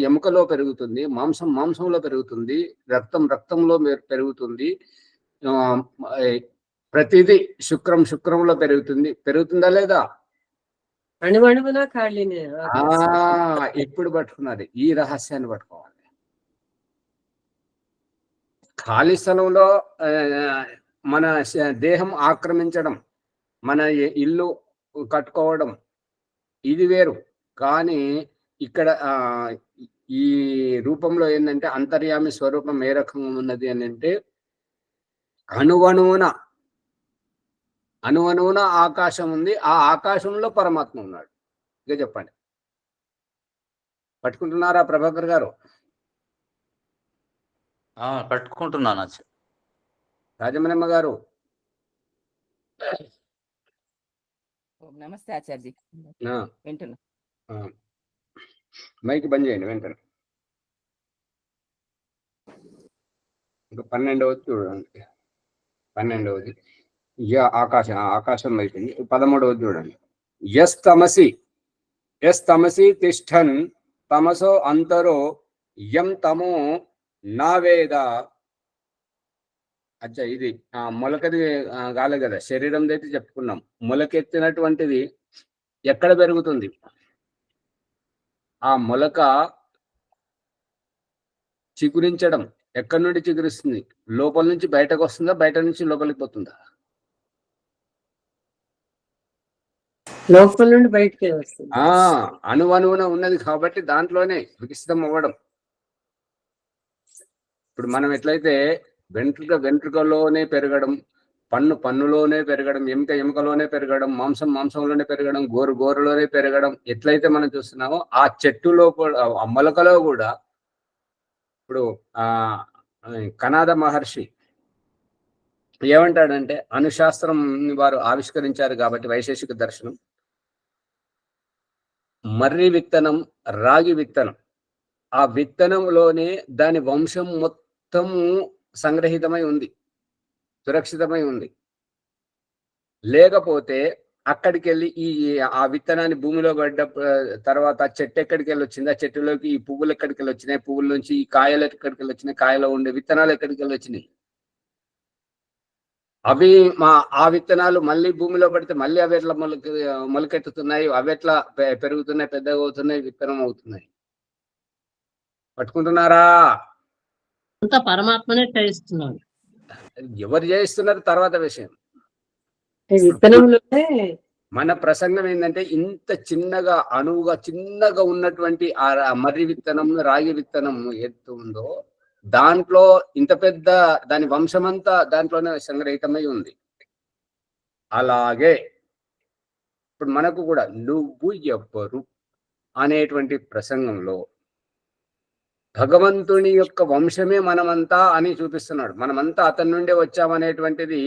Speaker 1: ఎముకలో పెరుగుతుంది, మాంసంలో పెరుగుతుంది, రక్తంలో పెరుగుతుంది, ప్రతిదీ శుక్రంలో పెరుగుతుందా లేదా?
Speaker 6: అణువణువునా ఖాళీనే.
Speaker 1: ఇప్పుడు పట్టుకున్నది, ఈ రహస్యాన్ని పట్టుకోవాలి. ఖాళీ స్థలంలో మన దేహం ఆక్రమించడం, మన ఇల్లు కట్టుకోవడం ఇది వేరు. కానీ ఇక్కడ ఈ రూపంలో ఏంటంటే అంతర్యామి స్వరూపం ఏ రకంగా ఉన్నది అని అంటే అణువణువున ఆకాశం ఉంది, ఆ ఆకాశంలో పరమాత్మ ఉన్నాడు. ఇక చెప్పండి, పట్టుకుంటున్నారా ప్రభాకర్ గారు?
Speaker 9: పట్టుకుంటున్నాను.
Speaker 1: రాజమణమ్మ గారు?
Speaker 7: నమస్తే ఆచార్జీ. వింటున్నా.
Speaker 1: మైక్ బంద్ చేయండి వెంటనే. ఇంకా 12వది చూడండి, 12వది ఆకాశం అయిపోయింది. 13వది చూడండి. యస్ తమసి తిష్టన్ తమసో అంతరో యం తమో నా వేద. అచ్చా, ఇది మొలకది కాలే కదా, శరీరం అయితే చెప్పుకున్నాం. మొలకెత్తినటువంటిది ఎక్కడ పెరుగుతుంది? ఆ మొలక చిగురించడం ఎక్కడి నుండి చిగురిస్తుంది? లోపల నుంచి బయటకు వస్తుందా, బయట నుంచి లోపలికి పోతుందా?
Speaker 6: లోపల నుండి బయటకే వస్తుంది.
Speaker 1: అణువణువున ఉన్నది కాబట్టి దాంట్లోనే వికసితం అవ్వడం. ఇప్పుడు మనం ఎట్లయితే వెంట్రుకలోనే పెరగడం, పన్నులోనే పెరగడం, ఎముకలోనే పెరగడం, మాంసంలోనే పెరగడం, గోరులోనే పెరగడం ఎట్లయితే మనం చూస్తున్నామో, ఆ చెట్టులో ఆ మొలకలో కూడా ఇప్పుడు కనాద మహర్షి ఏమంటాడంటే, అణుశాస్త్రం వారు ఆవిష్కరించారు కాబట్టి వైశేషిక దర్శనం, మర్రి విత్తనం, రాగి విత్తనం, ఆ విత్తనంలోనే దాని వంశం మొత్తము సంగ్రహితమై ఉంది, సురక్షితమై ఉంది. లేకపోతే అక్కడికి వెళ్ళి ఆ విత్తనాన్ని భూమిలో పడ్డ తర్వాత చెట్టు ఎక్కడికి వెళ్ళి వచ్చింది, ఆ చెట్టులోకి ఈ పువ్వులు ఎక్కడికి వెళ్ళి వచ్చినాయి, పువ్వుల నుంచి ఈ కాయలు ఎక్కడికి వెళ్ళి వచ్చినాయి, కాయలో ఉండే విత్తనాలు ఎక్కడికి వెళ్ళి వచ్చినాయి, అవి ఆ విత్తనాలు మళ్ళీ భూమిలో పడితే మళ్ళీ అవి ఎట్లా మొలకెత్తుతున్నాయి, అవి ఎట్లా పెరుగుతున్నాయి, పెద్దగా అవుతున్నాయి, విత్తనం అవుతున్నాయి. పట్టుకుంటున్నారా?
Speaker 6: అంతా పరమాత్మనే చేయిస్తున్నాడు.
Speaker 1: ఎవరు చేయిస్తున్నారు తర్వాత విషయం.
Speaker 6: విత్తనంలోనే
Speaker 1: మన ప్రసంగం ఏంటంటే, ఇంత చిన్నగా చిన్నగా ఉన్నటువంటి ఆ మర్రి విత్తనం, రాగి విత్తనం ఎత్తు ఉందో దాంట్లో ఇంత పెద్ద దాని వంశమంతా దాంట్లోనే సంగ్రహితమై ఉంది. అలాగే ఇప్పుడు మనకు కూడా నువ్వు ఎవ్వరు అనేటువంటి ప్రసంగంలో భగవంతుని యొక్క వంశమే మనమంతా అని చూపిస్తున్నాడు. మనమంతా అతని నుండే వచ్చామనేటువంటిది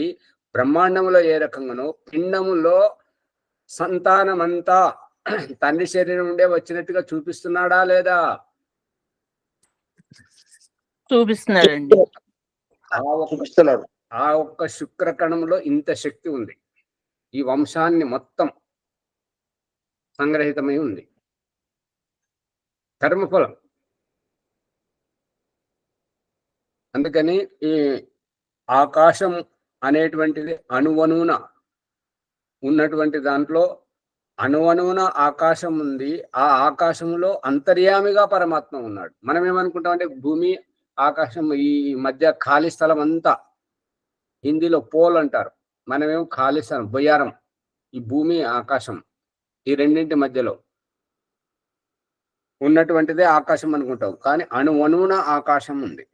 Speaker 1: బ్రహ్మాండంలో ఏ రకంగానో, పిండములో సంతానమంతా తండ్రి శరీరం నుండే వచ్చినట్టుగా చూపిస్తున్నాడా లేదా?
Speaker 7: చూపిస్తున్నాడండి.
Speaker 1: ఆ ఒక్క శుక్ర కణంలో ఇంత శక్తి ఉంది, ఈ వంశాన్ని మొత్తం సంగ్రహితమై ఉంది. కర్మఫలం. అందుకని ఈ ఆకాశం అనేటువంటిది అణువణువున ఉన్నటువంటి దాంట్లో అణువణువున ఆకాశం ఉంది, ఆ ఆకాశంలో అంతర్యామిగా పరమాత్మ ఉన్నాడు. మనం ఏమనుకుంటామంటే భూమి ఆకాశం ఈ మధ్య ఖాళీ స్థలం అంతా, హిందీలో పోల్ అంటారు, మనమేమో ఖాళీ స్థలం, బొయ్యారం. ఈ భూమి ఆకాశం ఈ రెండింటి మధ్యలో ఉన్నటువంటిదే ఆకాశం అనుకుంటాం, కానీ అణువణువున ఆకాశం ఉంది.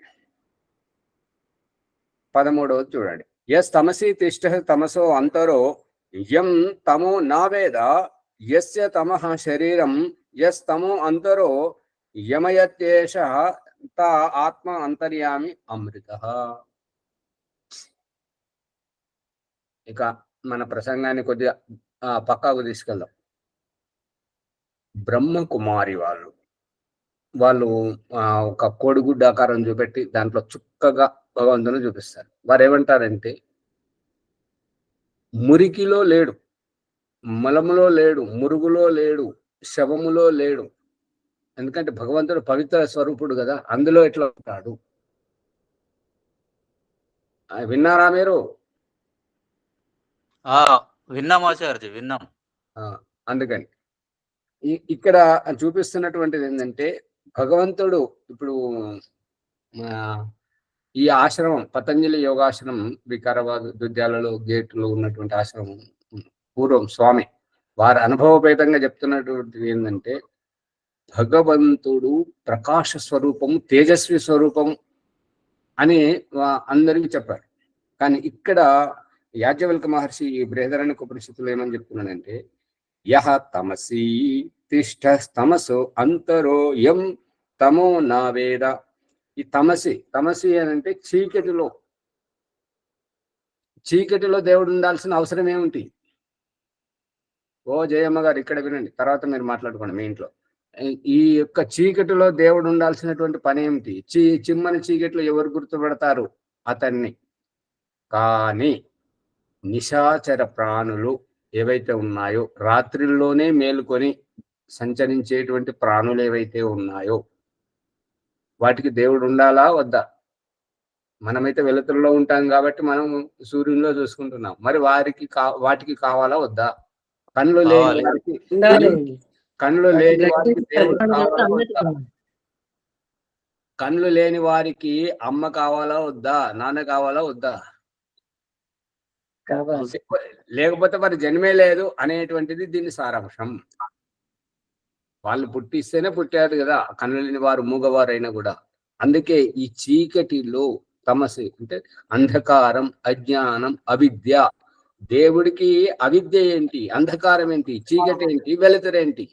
Speaker 1: 13వది చూడండి. యస్ తమసి తిష్ట తమసో అంతరో యం తమో నా వేద యస్య తమః శరీరం యస్ తమో అంతరో యమయత్యేష తా ఆత్మ అంతర్యామి అమృతః. ఇక మన ప్రసంగాన్ని కొద్దిగా పక్కకు తీసుకెళ్దాం. బ్రహ్మకుమారి వాళ్ళు ఒక కోడిగుడ్డ ఆకారం చూపెట్టి దాంట్లో చుక్కగా భగవంతుని చూపిస్తారు. వారు ఏమంటారంటే, మురికిలో లేడు, మలములో లేడు, మురుగులో లేడు, శవములో లేడు. ఎందుకంటే భగవంతుడు పవిత్ర స్వరూపుడు కదా, అందులో ఎట్లా ఉంటాడు? విన్నారా మీరు?
Speaker 9: విన్నాం ఆచార్య, విన్నాం.
Speaker 1: అందుకని ఇక్కడ చూపిస్తున్నటువంటిది ఏంటంటే, భగవంతుడు ఇప్పుడు ఈ ఆశ్రమం పతంజలి యోగాశ్రమం వికారాబాద్ దుద్యాలలో గేట్లో ఉన్నటువంటి ఆశ్రమం పూర్వం స్వామి వారి అనుభవపేతంగా చెప్తున్నటువంటిది ఏంటంటే భగవంతుడు ప్రకాశ స్వరూపం, తేజస్వి స్వరూపం అని అందరికీ చెప్పారు. కానీ ఇక్కడ యాజ్ఞవల్క మహర్షి ఈ బృహదారణ్యక ఉపనిషత్తులో ఏమని చెప్తున్నాడంటే యహ తమసి తిష్ట తమసో అంతరో యం తమో నా వేద. ఈ తమసి అని అంటే చీకటిలో దేవుడు ఉండాల్సిన అవసరం ఏమిటి? ఓ జయమ్మ గారు ఇక్కడ వినండి, తర్వాత మీరు మాట్లాడుకోండి మీ ఇంట్లో. ఈ యొక్క చీకటిలో దేవుడు ఉండాల్సినటువంటి పని ఏమిటి? చిమ్మని చీకటిలో ఎవరు గుర్తుపడతారు? అతన్ని. కానీ నిశాచర ప్రాణులు ఏవైతే ఉన్నాయో, రాత్రిలోనే మేలుకొని సంచరించేటువంటి ప్రాణులు ఏవైతే ఉన్నాయో వాటికి దేవుడు ఉండాలా వద్దా? మనమైతే వెలుతురులో ఉంటాం కాబట్టి మనం సూర్యునిలో చూసుకుంటున్నాం. మరి వాటికి కావాలా వద్దా? కళ్ళు లేని వారికి దేవుడు కావాలా వద్దా? కళ్ళు లేని వారికి అమ్మ కావాలా వద్దా? నాన్న కావాలా వద్దా? లేకపోతే మరి జన్మే లేదు అనేటువంటిది దీని సారాంశం. వాళ్ళు పుట్టిస్తేనే పుట్టారు కదా, కళ్ళు లేని వారు మూగవారైనా కూడా. అందుకే ఈ చీకటిలో తమసి అంటే అంధకారం, అజ్ఞానం, అవిద్య. దేవుడికి అవిద్య ఏంటి, అంధకారం ఏంటి, చీకటి ఏంటి, వెలుతురేంటి?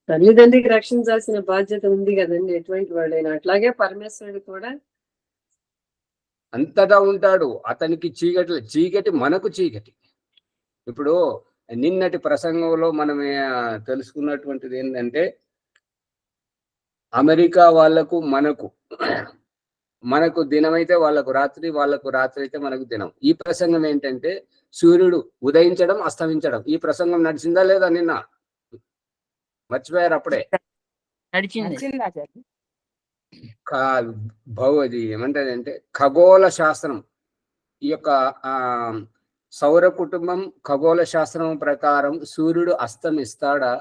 Speaker 6: తల్లిదండ్రికి రక్షించాల్సిన బాధ్యత ఉంది కదండి, ఎటువంటి వాడైనా. అట్లాగే పరమేశ్వరుడు కూడా
Speaker 1: అంతటా ఉంటాడు. అతనికి చీకటి మనకు చీకటి. ఇప్పుడు నిన్నటి ప్రసంగంలో మనం తెలుసుకున్నటువంటిది ఏంటంటే అమెరికా వాళ్లకు మనకు దినమైతే వాళ్ళకు రాత్రి, వాళ్ళకు రాత్రి అయితే మనకు దినం. ఈ ప్రసంగం ఏంటంటే సూర్యుడు ఉదయించడం, అస్తమించడం. ఈ ప్రసంగం నడిచిందా లేదా నిన్న? మర్చిపోయారు అప్పుడే? అది ఏమంటదంటే ఖగోళ శాస్త్రం. ఈ యొక్క సౌర కుటుంబం ఖగోళ శాస్త్రం ప్రకారం సూర్యుడు అస్తమిస్తాడా?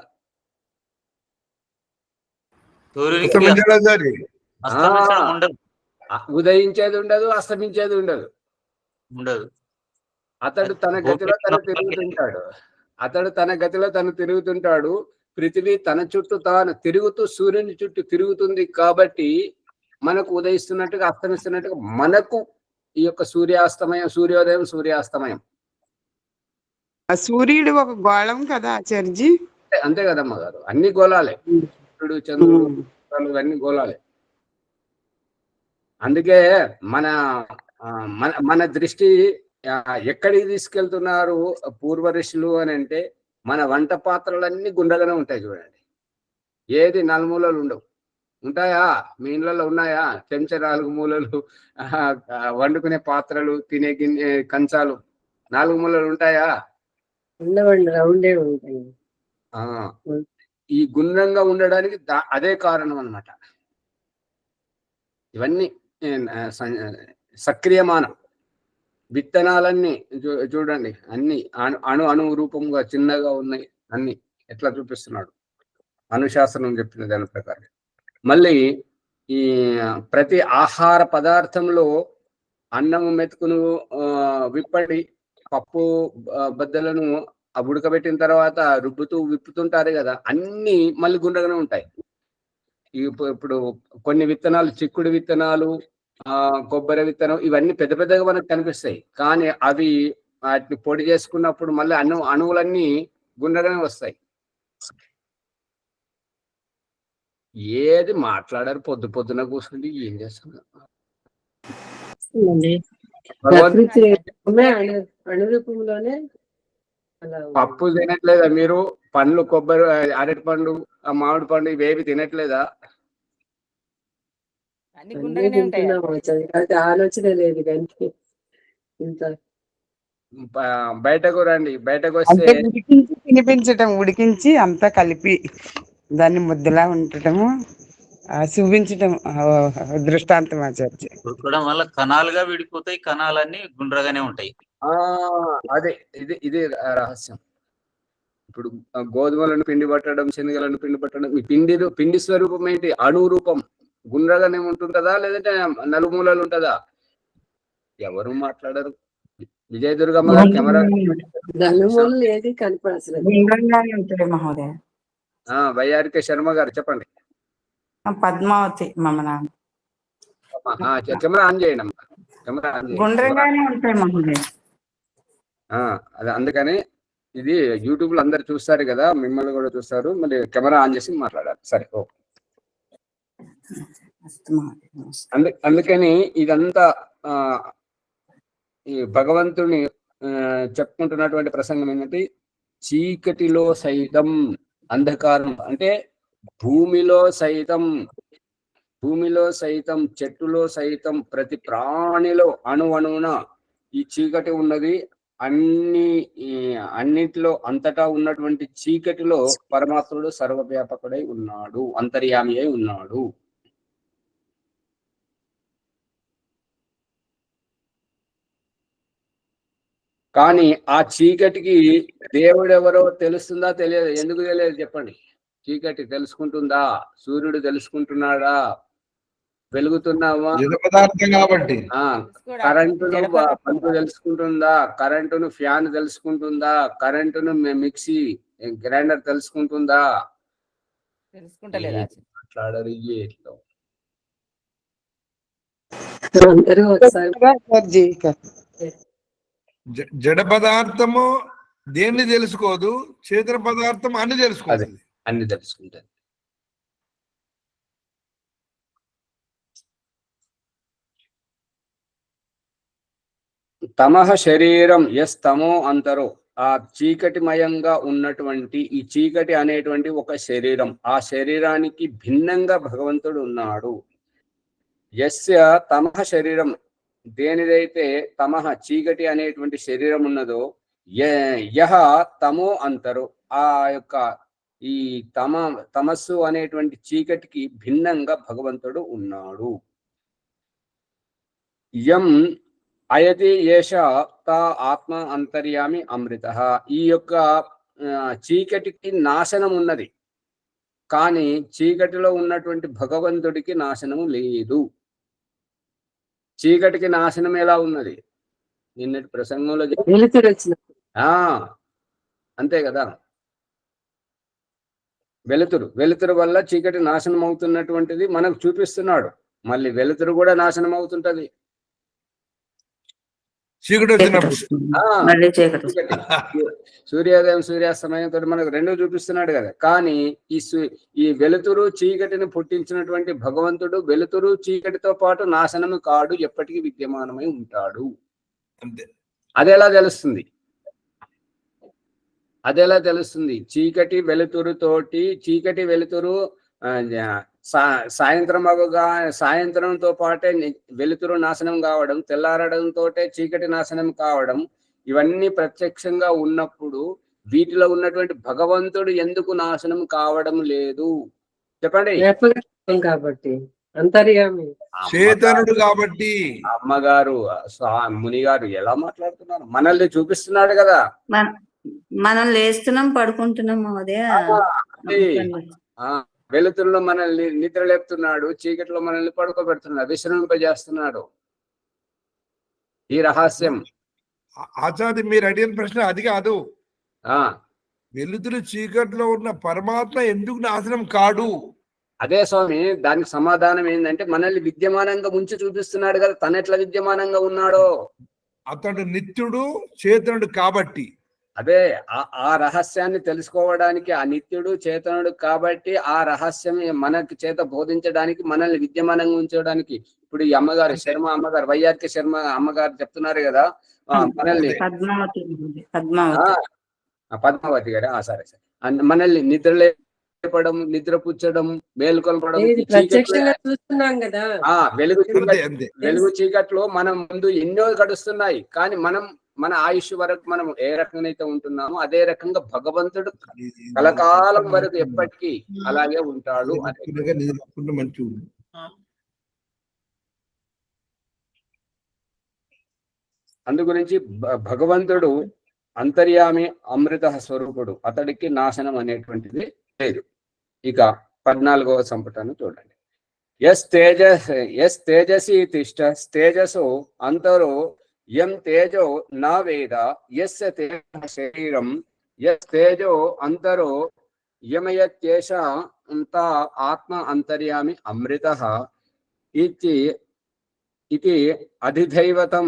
Speaker 1: ఉదయించేది ఉండదు, అస్తమించేది ఉండదు. అతడు తన గతిలో తను తిరుగుతుంటాడు. పృథివీ తన చుట్టూ తాను తిరుగుతూ సూర్యుని చుట్టూ తిరుగుతుంది. కాబట్టి మనకు ఉదయిస్తున్నట్టుగా అస్తమిస్తున్నట్టుగా మనకు ఈ యొక్క సూర్యోదయం సూర్యాస్తమయం.
Speaker 8: సూర్యుడు ఒక గోళం కదా ఆచార్యజీ?
Speaker 1: అంతే కదమ్మ గారు, అన్ని గోళాలే. సూర్యుడు, చంద్రుడు, ఇవన్నీ గోళాలే. అందుకే మన దృష్టి ఎక్కడికి తీసుకెళ్తున్నారు పూర్వ ఋషులు అని అంటే, మన వంట పాత్రలన్నీ గుండ్రగానే ఉంటాయి చూడండి. ఏది నలుమూలలు ఉండవు. ఉంటాయా? మీ ఇళ్ళలో ఉన్నాయా? చెంచా 4 మూలలు, వండుకునే పాత్రలు, తినే కంచాలు 4 మూలలు ఉంటాయా? ఈ గుండ్రంగా ఉండడానికి అదే కారణం అన్నమాట. ఇవన్నీ సక్రియమానం. విత్తనాలన్నీ చూడండి, అన్ని అణు రూపంగా చిన్నగా ఉన్నాయి. అన్ని ఎట్లా చూపిస్తున్నాడు అణుశాస్త్రం చెప్పిన దాని ప్రకారం. మళ్ళీ ఈ ప్రతి ఆహార పదార్థంలో అన్నము మెతుకును విప్పడి పప్పు బద్దలను ఉడకబెట్టిన తర్వాత విప్పుతుంటారు కదా, అన్ని మళ్ళీ గుండ్రగానే ఉంటాయి. ఇప్పుడు కొన్ని విత్తనాలు, చిక్కుడు విత్తనాలు, కొబ్బరి విత్తనం, ఇవన్నీ పెద్ద పెద్దగా మనకు కనిపిస్తాయి. కానీ అవి వాటిని పొడి చేసుకున్నప్పుడు మళ్ళీ అణువులన్నీ గుండ్రగానే వస్తాయి. ఏది మాట్లాడారు పొద్దున కూర్చుండి ఏం చేస్తున్నారు? పప్పు తినట్లేదా మీరు? పండ్లు, కొబ్బరి, అరటి పండు, మామిడి పండు, ఇవేవి తినట్లేదా?
Speaker 6: ఆలోచన లేదు.
Speaker 1: బయటకు రండి. బయటకు వస్తే
Speaker 8: ఉడికించి అంతా కలిపి దాన్ని ముద్దలా ఉండటము, చూపించటం దృష్టాంతం ఆచార్య.
Speaker 9: ఉడకడం వల్ల కణాలుగా విడిపోతాయి, కణాలన్నీ గుండ్రగానే ఉంటాయి.
Speaker 1: అదే ఇది రహస్యం. ఇప్పుడు గోధుమలను పిండి పట్టడం, శనగలను పిండి పట్టడం, ఈ పిండి స్వరూపం ఏంటి? అణు రూపం. గుండ్రగానే ఉంటుందా లేదంటే నలుమూలలు ఉంటుందా? ఎవరు మాట్లాడరు. విజయదుర్గమ్మ గారు కెమెరా
Speaker 6: నలుమూలలు ఏది కనపడదు.
Speaker 8: గుండ్రంగానే ఉంటాయి మహోదయ.
Speaker 1: వైఆర్కే శర్మ గారు చెప్పండి.
Speaker 8: పద్మావతి మమ నాన్న.
Speaker 1: కెమెరా ఆన్ చేయండి అమ్మా. కెమెరా ఆన్ చేయండి.
Speaker 8: గుండ్రంగానే ఉంటాయి మహోదయ.
Speaker 1: అది అందుకని ఇది యూట్యూబ్ లో అందరు చూస్తారు కదా, మిమ్మల్ని కూడా చూస్తారు, మరి కెమెరా ఆన్ చేసి మాట్లాడాలి. సరే, ఓకే. అందుకని ఇదంతా ఈ భగవంతుని చెప్పుకుంటున్నటువంటి ప్రసంగం ఏంటంటే, చీకటిలో సైతం అంధకారం అంటే భూమిలో సైతం చెట్టులో సైతం ప్రతి ప్రాణిలో అణువున ఈ చీకటి ఉన్నది. అన్నిటిలో అంతటా ఉన్నటువంటి చీకటిలో పరమాత్ముడు సర్వవ్యాపకుడై ఉన్నాడు, అంతర్యామి అయి ఉన్నాడు. కానీ ఆ చీకటికి దేవుడెవరో తెలుస్తుందా? తెలియదు. ఎందుకు తెలియదు చెప్పండి? చీకటి తెలుసుకుంటుందా? సూర్యుడు తెలుసుకుంటున్నాడా? వెలుగుతున్నావా?
Speaker 4: పదార్థం కాబట్టి
Speaker 1: కరెంటును పంపు తెలుసుకుంటుందా? కరెంటును ఫ్యాన్ తెలుసుకుంటుందా? కరెంటును మిక్సీ గ్రైండర్ తెలుసుకుంటుందా?
Speaker 7: తెలుసుకుంటలేదా?
Speaker 1: మాట్లాడరు.
Speaker 4: జడ పదార్థము దేన్ని తెలుసుకోదు, చేతన పదార్థం అన్ని తెలుసుకోదు.
Speaker 1: అన్ని తెలుసుకుంటారు. తమః శరీరం ఎస్ తమో అంతరో, ఆ చీకటిమయంగా ఉన్నటువంటి ఈ చీకటి అనేటువంటి ఒక శరీరం, ఆ శరీరానికి భిన్నంగా భగవంతుడు ఉన్నాడు. యస్య తమః శరీరం, దేనిదైతే తమః చీకటి అనేటువంటి శరీరం ఉన్నదో, యహ తమో అంతరో, ఆ యొక్క ఈ తమస్సు అనేటువంటి చీకటికి భిన్నంగా భగవంతుడు ఉన్నాడు. యం అయతి ఏష తా ఆత్మ అంతర్యామి అమృత, ఈ యొక్క చీకటికి నాశనం ఉన్నది, కానీ చీకటిలో ఉన్నటువంటి భగవంతుడికి నాశనము లేదు. చీకటికి నాశనం ఎలా ఉన్నది? నిన్నటి ప్రసంగంలో అంతే కదా. వెలుతురు వల్ల చీకటి నాశనం అవుతున్నటువంటిది మనకు చూపిస్తున్నాడు. మళ్ళీ వెలుతురు కూడా నాశనం అవుతుంటది. సూర్యోదయం సూర్యాస్తమయంతో మనకు రెండు చూపిస్తున్నాడు కదా. కానీ ఈ వెలుతురు చీకటిని పుట్టించినటువంటి భగవంతుడు వెలుతురు చీకటితో పాటు నాశనము కాడు, ఎప్పటికీ విద్యమానమై ఉంటాడు. అదెలా తెలుస్తుంది? చీకటి వెలుతురు సాయంత్రంతో పాటే వెలుతురు నాశనం కావడం, తెల్లారడంతో చీకటి నాశనం కావడం, ఇవన్నీ ప్రత్యక్షంగా ఉన్నప్పుడు వీటిలో ఉన్నటువంటి భగవంతుడు ఎందుకు నాశనం కావడం లేదు చెప్పండి?
Speaker 6: కాబట్టి అంతర్యామి
Speaker 4: చేతనుడు కాబట్టి.
Speaker 1: అమ్మగారు మునిగారు ఎలా మాట్లాడుతున్నారు? మనల్ని చూపిస్తున్నాడు కదా.
Speaker 10: మనం లేస్తున్నాం, పడుకుంటున్నాం.
Speaker 1: వెలుతురులో మనల్ని నిద్ర లేపుతున్నాడు, చీకటిలో మనల్ని పడుకోబెడుతున్నాడు, విశ్రమింపజేస్తున్నాడు. ఈ రహస్యం.
Speaker 4: ఆచార్య మీరు అడిగిన ప్రశ్న అది కాదు. వెలుతురు చీకటిలో ఉన్న పరమాత్మ ఎందుకు నాశనం కాడు?
Speaker 1: అదే స్వామి, దానికి సమాధానం ఏంటంటే మనల్ని విద్యమానంగా ముంచి చూపిస్తున్నాడు కదా. తను ఎట్లా విద్యమానంగా ఉన్నాడో.
Speaker 4: అతడు నిత్యుడు చేతనుడు కాబట్టి.
Speaker 1: అదే ఆ రహస్యాన్ని తెలుసుకోవడానికి ఆ నిత్యుడు చేతనుడు కాబట్టి ఆ రహస్యం మనకి చేత బోధించడానికి, మనల్ని విద్యమానంగా ఉంచడానికి. ఇప్పుడు ఈ అమ్మగారు అమ్మగారు వైఆర్కే శర్మ అమ్మగారు చెప్తున్నారు కదా, మనల్ని పద్మావతి గారు సరే మనల్ని నిద్రలేపడం, నిద్రపుచ్చడం, మేల్కొల్పడం, వెలుగు చీకట్లో మనం ముందు ఎన్నో గడుస్తున్నాయి. కానీ మన ఆయుష్ వరకు మనం ఏ రకంగా అయితే ఉంటున్నామో అదే రకంగా భగవంతుడు కలకాలం వరకు ఎప్పటికీ అలాగే ఉంటాడు. అందు గురించి భగవంతుడు అంతర్యామి అమృత స్వరూపుడు, అతడికి నాశనం అనేటువంటిది లేదు. ఇక 14వ సంపుటాన్ని చూడండి.
Speaker 2: యస్ తేజసి తిష్ట తేజసో అంతరో యం తేజో నా వేద యస్య తేజః శరీరం యస్ తేజో అంతరో యమయత్యేష అంత ఆత్మ అంతర్యామి అమృతః ఇది అధిదైవతం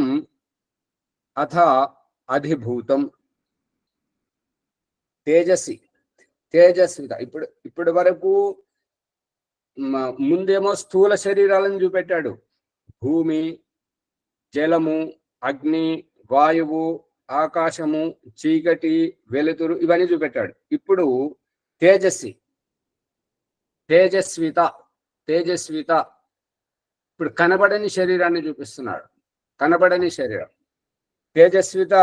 Speaker 2: అథ అధిభూతం. తేజస్విత ఇప్పుడు వరకు ముందేమో స్థూల శరీరాలను చూపెట్టాడు. భూమి, జలము, అగ్ని, వాయువు, ఆకాశము, చీకటి, వెలుతురు ఇవన్నీ చూపెట్టాడు. ఇప్పుడు తేజస్విత ఇప్పుడు కనబడని శరీరాన్ని చూపిస్తున్నాడు. కనబడని శరీరం తేజస్విత,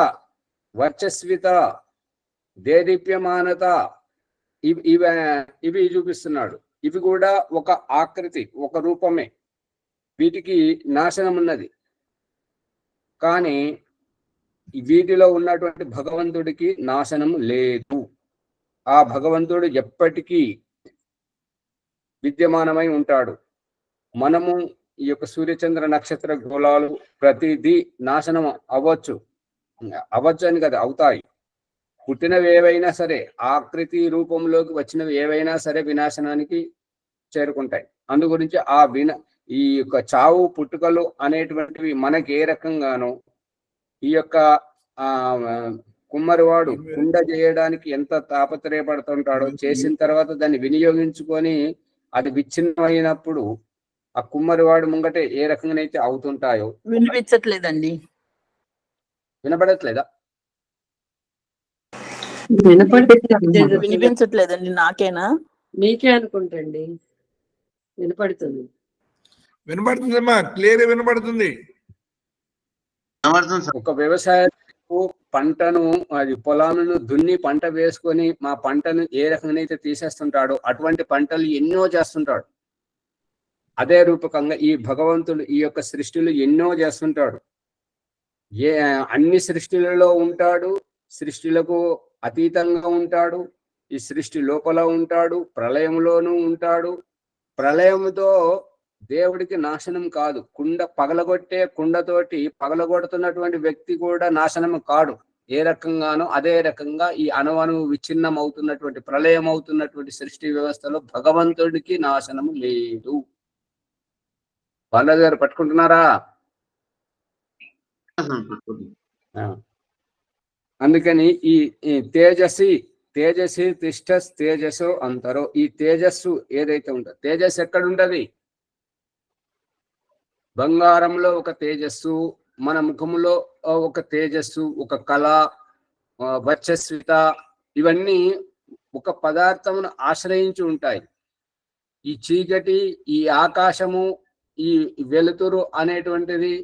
Speaker 2: వర్చస్విత, దేదీప్యమానత ఇవి చూపిస్తున్నాడు. ఇవి కూడా ఒక ఆకృతి, ఒక రూపమే. వీటికి నాశనం ఉన్నది. కానీ వీటిలో ఉన్నటువంటి భగవంతుడికి నాశనం లేదు. ఆ భగవంతుడు ఎప్పటికీ విద్యమానమై ఉంటాడు. మనము ఈ యొక్క సూర్యచంద్ర నక్షత్ర గోళాలు ప్రతిదీ నాశనం అవ్వచ్చు అని కదా, అవుతాయి. పుట్టినవి ఏవైనా సరే, ఆకృతి రూపంలోకి వచ్చినవి ఏవైనా సరే వినాశనానికి చేరుకుంటాయి. అందు గురించి ఈ యొక్క చావు పుట్టుకలు అనేటువంటివి మనకి ఏ రకంగానో ఈ యొక్క కుమ్మరివాడు కుండ చేయడానికి ఎంత తాపత్రయపడుతుంటాడో, చేసిన తర్వాత దాన్ని వినియోగించుకొని అది విచ్ఛిన్నమైనప్పుడు ఆ కుమ్మరివాడు ముంగటే ఏ రకంగానైతే అవుతుంటాయో.
Speaker 7: వినిపించట్లేదండి.
Speaker 2: వినపడట్లేదా?
Speaker 7: వినిపించట్లేదండి. నాకేనా?
Speaker 6: మీకే అనుకుంటండి.
Speaker 4: వినపడుతుందమ్మా, క్లియర్ వినపడుతుంది.
Speaker 2: ఒక వ్యవసాయ పంటను, అది పొలాలను దున్ని పంట వేసుకొని మా పంటను ఏ రకంగా అయితే తీసేస్తుంటాడో అటువంటి పంటలు ఎన్నో చేస్తుంటాడు. అదే రూపకంగా ఈ భగవంతుడు ఈ యొక్క సృష్టిలు ఎన్నో చేస్తుంటాడు. అన్ని సృష్టిలలో ఉంటాడు, సృష్టిలకు అతీతంగా ఉంటాడు, ఈ సృష్టి లోపల ఉంటాడు, ప్రళయంలోనూ ఉంటాడు. ప్రళయముతో దేవుడికి నాశనం కాదు. పగలగొట్టే కుండతోటి పగలగొడుతున్నటువంటి వ్యక్తి కూడా నాశనం కాడు. ఏ రకంగానో అదే రకంగా ఈ అణువణువు విచ్ఛిన్నం అవుతున్నటువంటి, ప్రళయం అవుతున్నటువంటి సృష్టి వ్యవస్థలో భగవంతుడికి నాశనం లేదు. బాలాజీ గారు పట్టుకుంటున్నారా? అందుకని ఈ తేజసి తిష్ట తేజస్సు అంతరో, ఈ తేజస్సు ఏదైతే ఉంటుందో, తేజస్సు ఎక్కడుంటది? బంగారంలో ఒక తేజస్సు, మన ముఖములో ఒక తేజస్సు, ఒక కళ, వర్చస్విత, ఇవన్నీ ఒక పదార్థమును ఆశ్రయించి ఉంటాయి. ఈ చీకటి, ఈ ఆకాశము, ఈ వెలుతురు అనేటువంటిది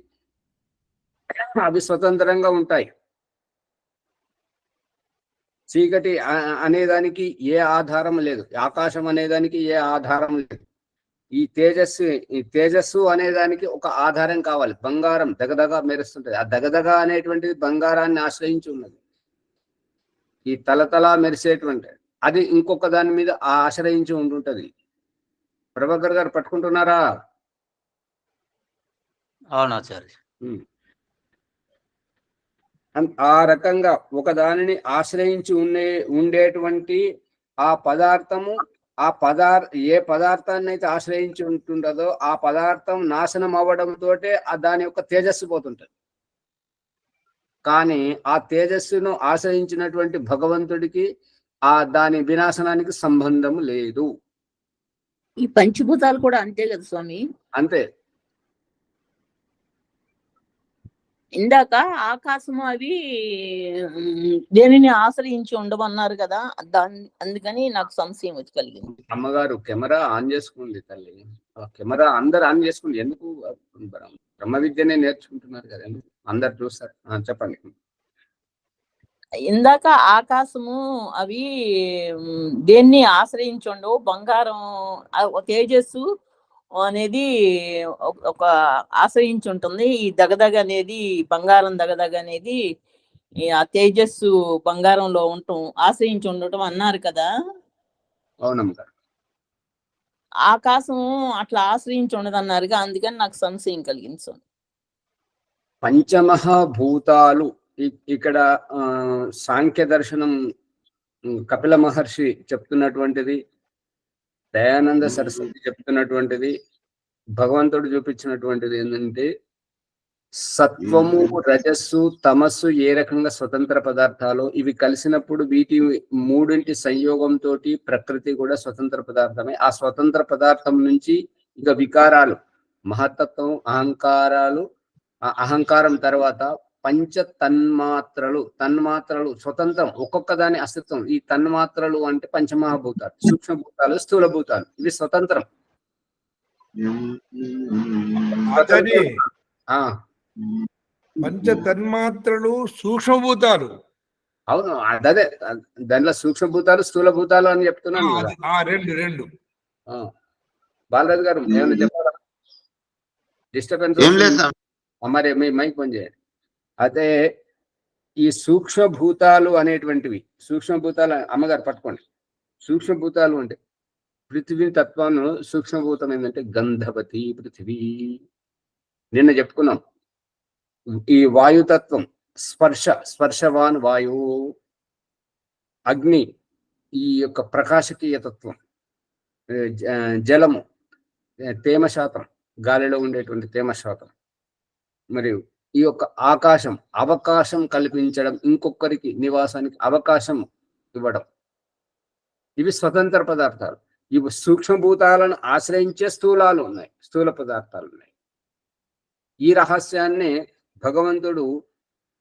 Speaker 2: అవి స్వతంత్రంగా ఉంటాయి. చీకటి అనేదానికి ఏ ఆధారం లేదు, ఆకాశం అనేదానికి ఏ ఆధారం లేదు. ఈ తేజస్సు అనేదానికి ఒక ఆధారం కావాలి. బంగారం దగదగ మెరుస్తుంటది. ఆ దగదగ అనేటువంటిది బంగారాన్ని ఆశ్రయించి ఉన్నది. ఈ తలతల మెరిసేటువంటి అది ఇంకొక దాని మీద ఆశ్రయించి ఉంటుంటది. ప్రభాకర్ గారు పట్టుకుంటున్నారా?
Speaker 9: అవునాచార్య.
Speaker 2: ఆ రకంగా ఒక దానిని ఆశ్రయించి ఉండేటువంటి ఆ పదార్థము, ఏ పదార్థాన్ని అయితే ఆశ్రయించి ఉంటుండదో ఆ పదార్థం నాశనం అవ్వడంతో దాని యొక్క తేజస్సు పోతుంటది. కానీ ఆ తేజస్సును ఆశ్రయించినటువంటి భగవంతుడికి దాని వినాశనానికి సంబంధం లేదు.
Speaker 7: ఈ పంచభూతాలు కూడా అంతే కదా స్వామి?
Speaker 2: అంతే.
Speaker 7: ఇందాక ఆకాశము అవి దేనిని ఆశ్రయించి ఉండమన్నారు కదా, అందుకని నాకు సంశయం వచ్చి కలిగింది.
Speaker 2: అమ్మగారు కెమెరా ఆన్ చేసుకుంది తల్లి. కెమెరా అందరు ఆన్ చేసుకుంది. ఎందుకు? బ్రహ్మ విద్యనే నేర్చుకుంటున్నారు కదా, అందరు చూస్తారు. చెప్పండి.
Speaker 7: ఇందాక ఆకాశము అవి దేన్ని ఆశ్రయించి ఉండవు, బంగారం తేజస్సు అనేది ఒక ఆశ్రయించి ఉంటుంది. ఈ దగదగ అనేది, బంగారం దగదగ అనేది ఆ తేజస్సు బంగారంలో ఉండటం, ఆశ్రయించి ఉండటం అన్నారు కదా.
Speaker 2: అవునమ్మా.
Speaker 7: ఆకాశం అట్లా ఆశ్రయించి ఉండదన్నారుగా, అందుకని నాకు సంశయం కలిగింది స్వామి.
Speaker 2: పంచమహాభూతాలు ఇక్కడ సాంఖ్య దర్శనం కపిల మహర్షి చెప్తున్నటువంటిది, దయానంద సరస్వతి చెప్తున్నటువంటిది, భగవంతుడు చూపించినటువంటిది ఏంటంటే సత్వము, రజస్సు, తమస్సు ఏ రకంగా స్వతంత్ర పదార్థాలు, ఇవి కలిసినప్పుడు వీటి మూడింటి సంయోగంతో ప్రకృతి కూడా స్వతంత్ర పదార్థమే. ఆ స్వతంత్ర పదార్థం నుంచి ఇక వికారాలు, మహత్తత్వం, అహంకారాలు, అహంకారం తర్వాత పంచ తన్మాత్రలు, తన్మాత్రలు స్వతంత్రం, ఒక్కొక్క దాని అస్తిత్వం. ఈ తన్మాత్రలు అంటే పంచమహాభూతాలు, సూక్ష్మభూతాలు, స్థూలభూతాలు, ఇవి స్వతంత్రం.
Speaker 4: పంచ తన్మాత్రలు సూక్ష్మభూతాలు.
Speaker 2: అవును, అదే దాంట్లో సూక్ష్మభూతాలు, స్థూలభూతాలు అని చెప్తున్నాను కదా.
Speaker 4: రెండు
Speaker 2: బాలరాజు గారు ఏమైనా చెప్పారా? డిస్టర్బెన్స్ మరి మీ మైక్ పని చేయండి. అయితే ఈ సూక్ష్మభూతాలు అనేటువంటివి, సూక్ష్మభూతాలు అమ్మగారు పట్టుకోండి. సూక్ష్మభూతాలు అంటే పృథివీ తత్వాన్ని, సూక్ష్మభూతం ఏంటంటే గంధవతి పృథివీ. నిన్న చెప్పుకున్నాం. ఈ వాయుతత్వం స్పర్శవాన్ వాయువు, అగ్ని ఈ యొక్క ప్రకాశకీయ తత్వం, జలము తేమ శాతం, గాలిలో ఉండేటువంటి తేమ శాతం, మరియు ఈ యొక్క ఆకాశం అవకాశం కల్పించడం, ఇంకొకరికి నివాసానికి అవకాశం ఇవ్వడం, ఇవి స్వతంత్ర పదార్థాలు. ఇవి సూక్ష్మభూతాలను ఆశ్రయించే స్థూలాలు ఉన్నాయి, స్థూల పదార్థాలు ఉన్నాయి. ఈ రహస్యాన్ని భగవంతుడు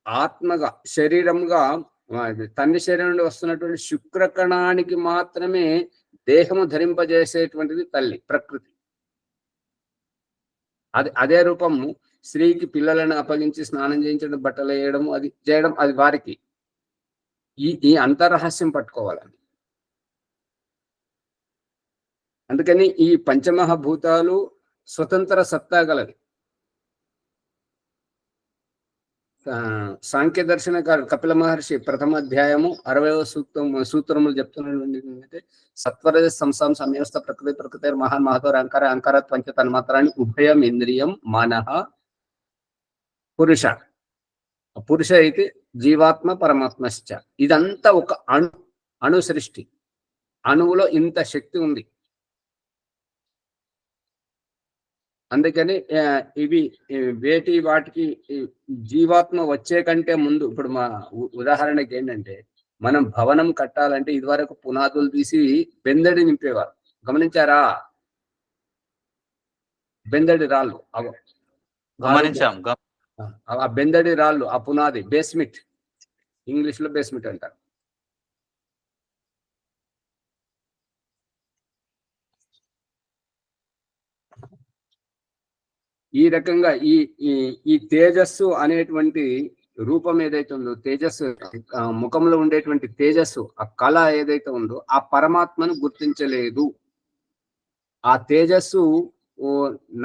Speaker 2: ఆత్మగా, శరీరంగా, తండ్రి శరీరం నుండి వస్తున్నటువంటి శుక్రకణానికి మాత్రమే దేహము ధరింపజేసేటువంటిది తల్లి ప్రకృతి. అదే రూపము స్త్రీకి పిల్లలను అప్పగించి స్నానం చేయించడం, బట్టలు వేయడం, అది చేయడం, అది వారికి. ఈ అంతర్రహస్యం పట్టుకోవాలని. అందుకని ఈ పంచమహాభూతాలు స్వతంత్ర సత్తా గలవి. సాంఖ్య దర్శనకారు కపిల మహర్షి ప్రథమ అధ్యాయము 60వ సూత్రములు చెప్తున్నటువంటి సత్వరజ సంసాం సంయస్త ప్రకృతి మహాన్ మహతోర అహంకార అహంకారాత్ పంచ తన్మాత్రాన్ని ఉభయం ఇంద్రియం మనః పురుష. పురుష అయితే జీవాత్మ పరమాత్మశ్చ. ఇదంతా ఒక అణు సృష్టి. అణువులో ఇంత శక్తి ఉంది. అందుకని ఇవి వాటికి జీవాత్మ వచ్చే కంటే ముందు, ఇప్పుడు మా ఉదాహరణకి ఏంటంటే, మనం భవనం కట్టాలంటే ఇదివరకు పునాదులు తీసి బెందడి నింపేవారు. గమనించారా? బెందడి రాళ్ళు, ఆ బెందడి రాళ్ళు, ఆ పునాది, బేస్మెంట్, ఇంగ్లీష్ లో బేస్మెంట్ అంటారు. ఈ రకంగా ఈ తేజస్సు అనేటువంటి రూపం ఏదైతే ఉందో, తేజస్సు ముఖంలో ఉండేటువంటి తేజస్సు, ఆ కళ ఏదైతే ఉందో, ఆ పరమాత్మను గుర్తించలేదు. ఆ తేజస్సు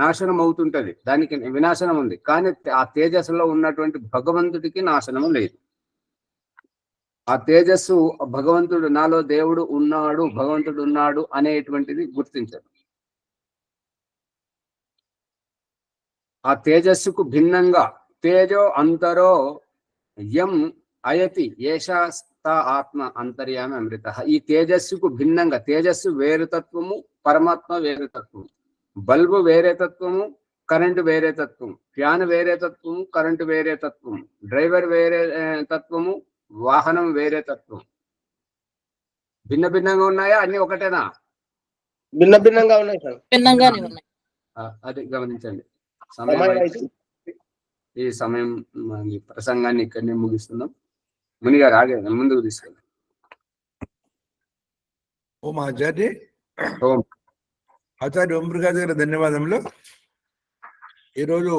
Speaker 2: నాశనం అవుతుంటది, దానికి వినాశనం ఉంది. కానీ ఆ తేజస్సులో ఉన్నటువంటి భగవంతుడికి నాశనం లేదు. ఆ తేజస్సు భగవంతుడు, నాలో దేవుడు ఉన్నాడు, భగవంతుడు ఉన్నాడు అనేటువంటిది గుర్తించదు. ఆ తేజస్సుకు భిన్నంగా తేజో అంతరో యం అయతి ఏషాస్త ఆత్మ అంతర్యామి అమృత. ఈ తేజస్సుకు భిన్నంగా, తేజస్సు వేరు తత్వము, పరమాత్మ వేరే తత్వము. బల్బు వేరే తత్వము, కరెంటు వేరే తత్వము. ఫ్యాన్ వేరే తత్వము, కరెంటు వేరే తత్వము. డ్రైవర్ వేరే తత్వము, వాహనం వేరే తత్వం. భిన్న భిన్నంగా ఉన్నాయా? అన్ని ఒకటేనా?
Speaker 5: భిన్న భిన్నంగా ఉన్నాయి సార్.
Speaker 7: భిన్నంగానే ఉన్నాయి.
Speaker 2: అది గమనించండి. ఈ సమయం ఈ ప్రసంగాన్ని ఇక్కడనే ముగిస్తున్నాం. మునిగారు ఆగే ముందుకు తీసుకెళ్ళి.
Speaker 4: ఓం ఆచార్య, ఆచార్య ఓంప్రకాష్ గారి ధన్యవాదములు. ఈరోజు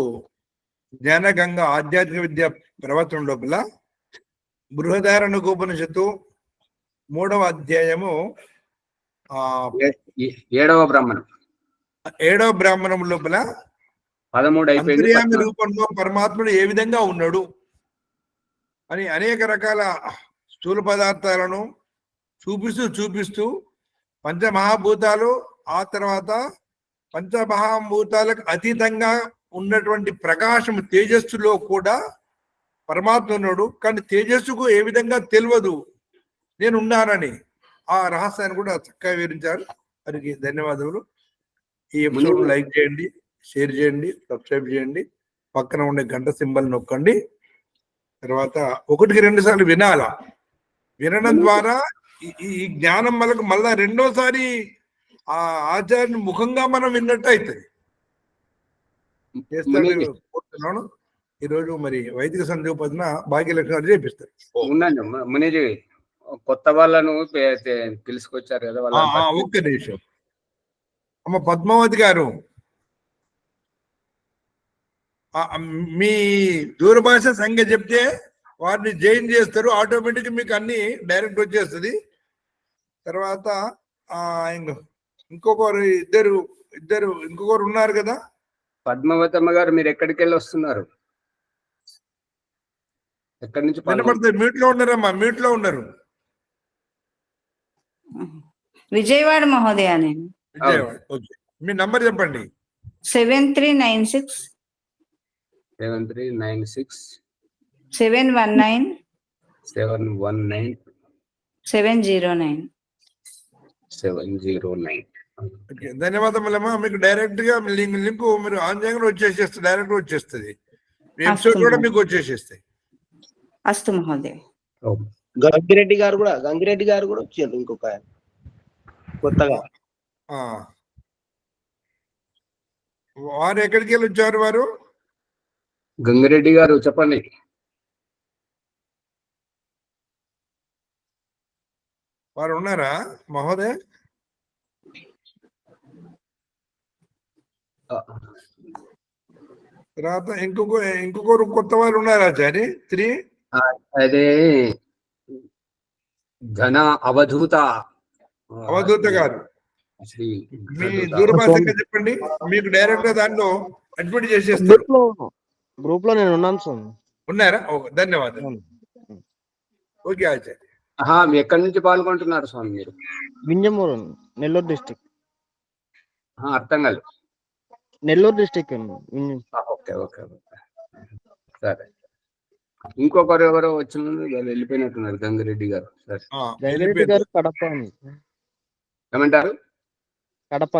Speaker 4: జ్ఞానగంగ ఆధ్యాత్మిక విద్య ప్రవచనం లోపల బృహదారణ్యకోపనిషత్తు 3వ అధ్యాయము
Speaker 2: 7వ బ్రాహ్మణం,
Speaker 4: 7వ బ్రాహ్మణం లోపల
Speaker 2: 13 అయిపోయింది.
Speaker 4: అంతర్యామి రూపంలో పరమాత్ముడు ఏ విధంగా ఉన్నాడు అని అనేక రకాల స్థూల పదార్థాలను చూపిస్తూ పంచమహాభూతాలు ఆ తర్వాత పంచమహాభూతాలకు అతీతంగా ఉన్నటువంటి ప్రకాశం తేజస్సులో కూడా పరమాత్మ ఉన్నాడు. కానీ తేజస్సుకు ఏ విధంగా తెలియదు నేను ఉన్నానని. ఆ రహస్యాన్ని కూడా చక్కగా వివరించారు. వారికి ధన్యవాదములు. ఈ ఎపిసోడ్ లైక్ చేయండి, షేర్ చేయండి, సబ్స్క్రైబ్ చేయండి, పక్కన ఉండే గంట సింబల్ నొక్కండి. తర్వాత 1-2 సార్లు వినాలా. వినడం ద్వారా ఈ జ్ఞానం మనకు మళ్ళా రెండోసారి ఆ ఆచార్య ముఖంగా మనం విన్నట్టు అవుతుంది. చేస్తాను కోరుతున్నాను. ఈరోజు మరి వైదిక సంధ్యోపదన భాగ్యలక్ష్మి చేపిస్తారు.
Speaker 2: ఉండండి మునిజీ, కొత్త వాళ్ళను తెలుసుకొచ్చారు కదా వాళ్ళ.
Speaker 4: ఒక్క నిమిషం అమ్మ పద్మావతి గారు, మీ దూరభాష సంఖ్య చెప్తే వారిని జాయిన్ చేస్తారు. ఆటోమేటిక్ మీకు అన్ని డైరెక్ట్ వచ్చేస్తుంది. తర్వాత ఇంకొకరు ఇద్దరు ఇంకొకరు ఉన్నారు కదా.
Speaker 2: పద్మావతమ్మ గారు, మీరు ఎక్కడికి వెళ్ళి వస్తున్నారు? ఎక్కడి నుంచి?
Speaker 4: వినపడుతుంది. మ్యూట్ లో ఉన్నారమ్మా, మ్యూట్ లో ఉన్నారు.
Speaker 10: విజయవాడ మహోదయ. నేను
Speaker 4: విజయవాడ. ఓకే, మీ నంబర్ చెప్పండి.
Speaker 10: 7396
Speaker 2: 7396
Speaker 10: 719
Speaker 2: 719
Speaker 10: 709.
Speaker 4: ధన్యవాదములమ్మా. మీకు డైరెక్ట్ గా లింక్ మీరు ఆన్ చేయగానే వచ్చేసేస్తుంది, డైరెక్ట్ వచ్చేస్తుంది. ఎపిసోడ్ కూడా మీకు వచ్చేసేస్తాయి.
Speaker 10: అస్తు మహోదయ.
Speaker 5: గంగిరెడ్డి గారు కూడా వచ్చారు ఇంకొక కొత్తగా.
Speaker 4: వారు ఎక్కడికి వెళ్ళి వచ్చారు? వారు
Speaker 2: గంగిరెడ్డి గారు చెప్పండి.
Speaker 4: వారు ఉన్నారా మహోదయ? తర్వాత ఇంకొకరు కొత్త వారు ఉన్నారా ఆచార్య? 3
Speaker 2: అదే ఘన అవధూత
Speaker 4: గారు. మీ దూరభాషంగా చెప్పండి, మీకు డైరెక్ట్ గా దాంట్లో అడ్మిట్ చేసేస్తారు.
Speaker 11: గ్రూప్ లో నేను ఉన్నాను సార్.
Speaker 4: ఉన్నారా? ధన్యవాదాలు. ఓకే ఆచార్య.
Speaker 2: ఎక్కడి నుంచి పాల్గొంటున్నారు స్వామి మీరు?
Speaker 11: వింజమూరు, నెల్లూరు డిస్ట్రిక్ట్.
Speaker 2: అర్థం కాదు.
Speaker 11: Nellore district.
Speaker 2: Okay okay okay, సరే. ఇంకొకరు ఎవరో వచ్చిన వెళ్ళిపోయినట్టున్నారు. గంగిరెడ్డి గారు. సరే,
Speaker 11: గంగిరెడ్డి గారు కడప.
Speaker 2: ఏమంటారు?
Speaker 11: కడప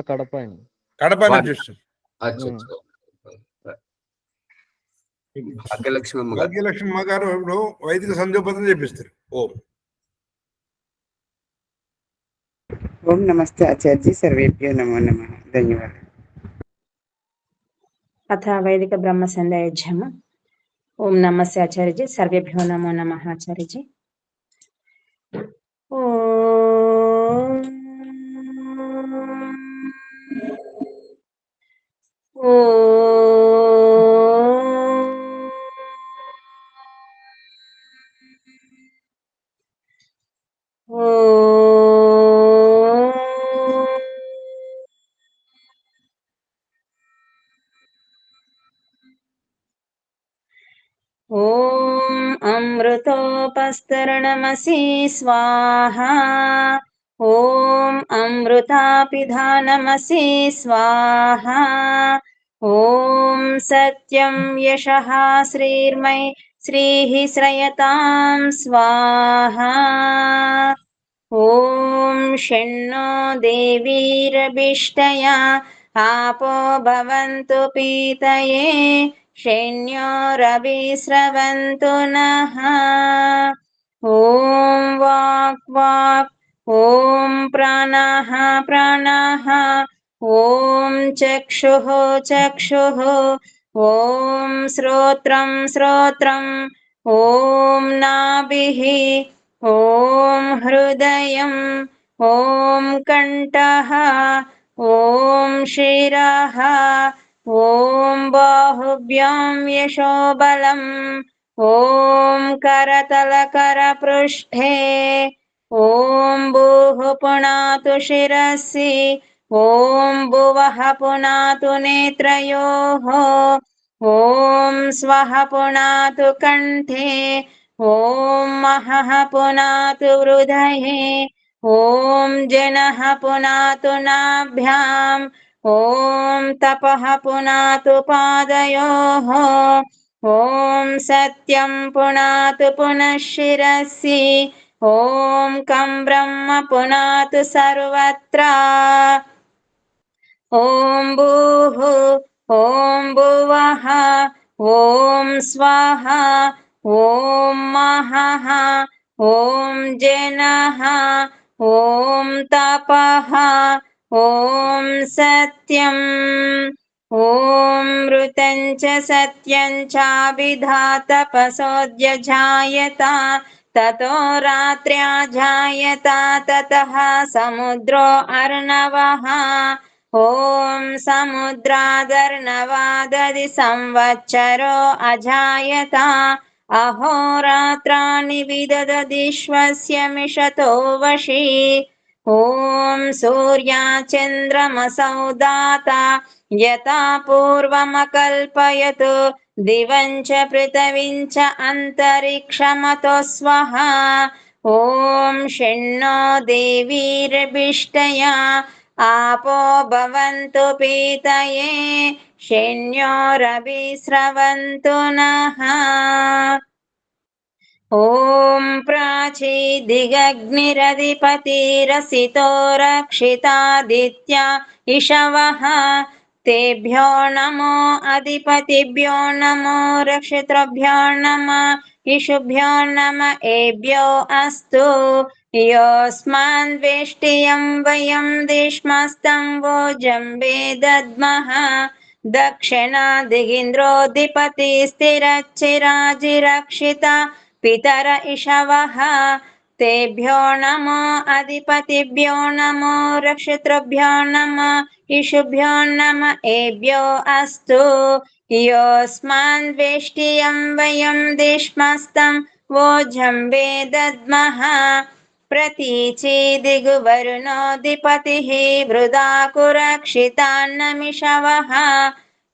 Speaker 4: భాగ్యలక్ష్మి గారు ఇప్పుడు వైదిక సంధ్యోపదం చేపిస్తారు.
Speaker 8: ఓం నమస్తే ఆచార్య, సర్వేభ్యో నమో నమః. ధన్యవాదాలు.
Speaker 12: అథ వైదిక బ్రహ్మ సంధ్యాయజ్ఞం. ఓం నమస్తే ఆచార్యజీ, సర్వేభ్యో నమో నమః ఆచార్యజీ. ఓం అమృతోపస్తరణమసి స్వాహా. ఓం అమృతాపిధానమసి స్వాహా. ఓం సత్యం యశః శ్రీర్మై శ్రీః శ్రయతాం స్వాహా. ఓం షణ్ణో దేవీరభిష్టయా आपो भवन्तु पीतये शैन्योरभिस्रवन्तु नः. ॐ वाक् वाक्, ॐ प्राणः प्राणः, ॐ चक्षुः चक्षुः, ॐ श्रोत्रं श्रोत्रम्, ॐ नाभिः, ॐ हृदयम्, ॐ कण्ठः, ॐ शिरः, ॐ बाहुभ्यां यशोबलम्, ॐ करतलकरपृष्ठे, ॐ भूः पुनातु शिरसि, ॐ भुवः पुनातु नेत्रयोः, ॐ स्वः पुनातु कण्ठे, ॐ महः पुनातु हृदये, ॐ जनः पुनातु नाभ्याम् ॐ तपः पुनातु पादयोः ॐ सत्यं पुनातु पुनः शिरसि ॐ कं ब्रह्म पुनातु सर्वत्र ॐ भूः ॐ भुवः ॐ स्वाहा ॐ महः ॐ जनः ॐ तपः ॐ सत्यम् ॐ मृतं च सत्यं चाभिधातपसोऽद्यजायत ततो रात्र्या जायत ततः समुद्रो अर्णवः ॐ समुद्रादर्णवादधि संवत्सरो अजायत अहोरात्राणि विदधदिश्वस्य मिषतो वशी ॐ सूर्याचन्द्रमसौ दाता यथा पूर्वमकल्पयत् दिवं च पृथिवीं च अन्तरिक्षमतो स्वः ॐ षण्णो देवीर्भिष्टया आपो भवन्तु पीतये षण्योरभिस्रवन्तु नः ॐ प्राचीदिगग्निरधिपतिरसितो रक्षितादित्या इषवः तेभ्यो नमो अधिपतिभ्यो नमो रक्षितृभ्यो नमः इषुभ्यो नम एभ्यो अस्तु योऽस्मान् वेष्टियं वयं दिश्मस्तं वोजम्बे दद्मः दक्षिणादिगिन्द्रोऽधिपति स्थिरच्चिराजिरक्षिता पितर इषवः तेभ्यो नमो अधिपतिभ्यो नमो रक्षितृभ्यो नमः इषुभ्यो नम एभ्यो अस्तु योऽस्मान् वेष्टियं वयं दिश्मस्तं वोजम्बे दद्मः प्रतीचीदिगुवर्णोऽधिपतिः वृदाकुरक्षितान्नमिषवः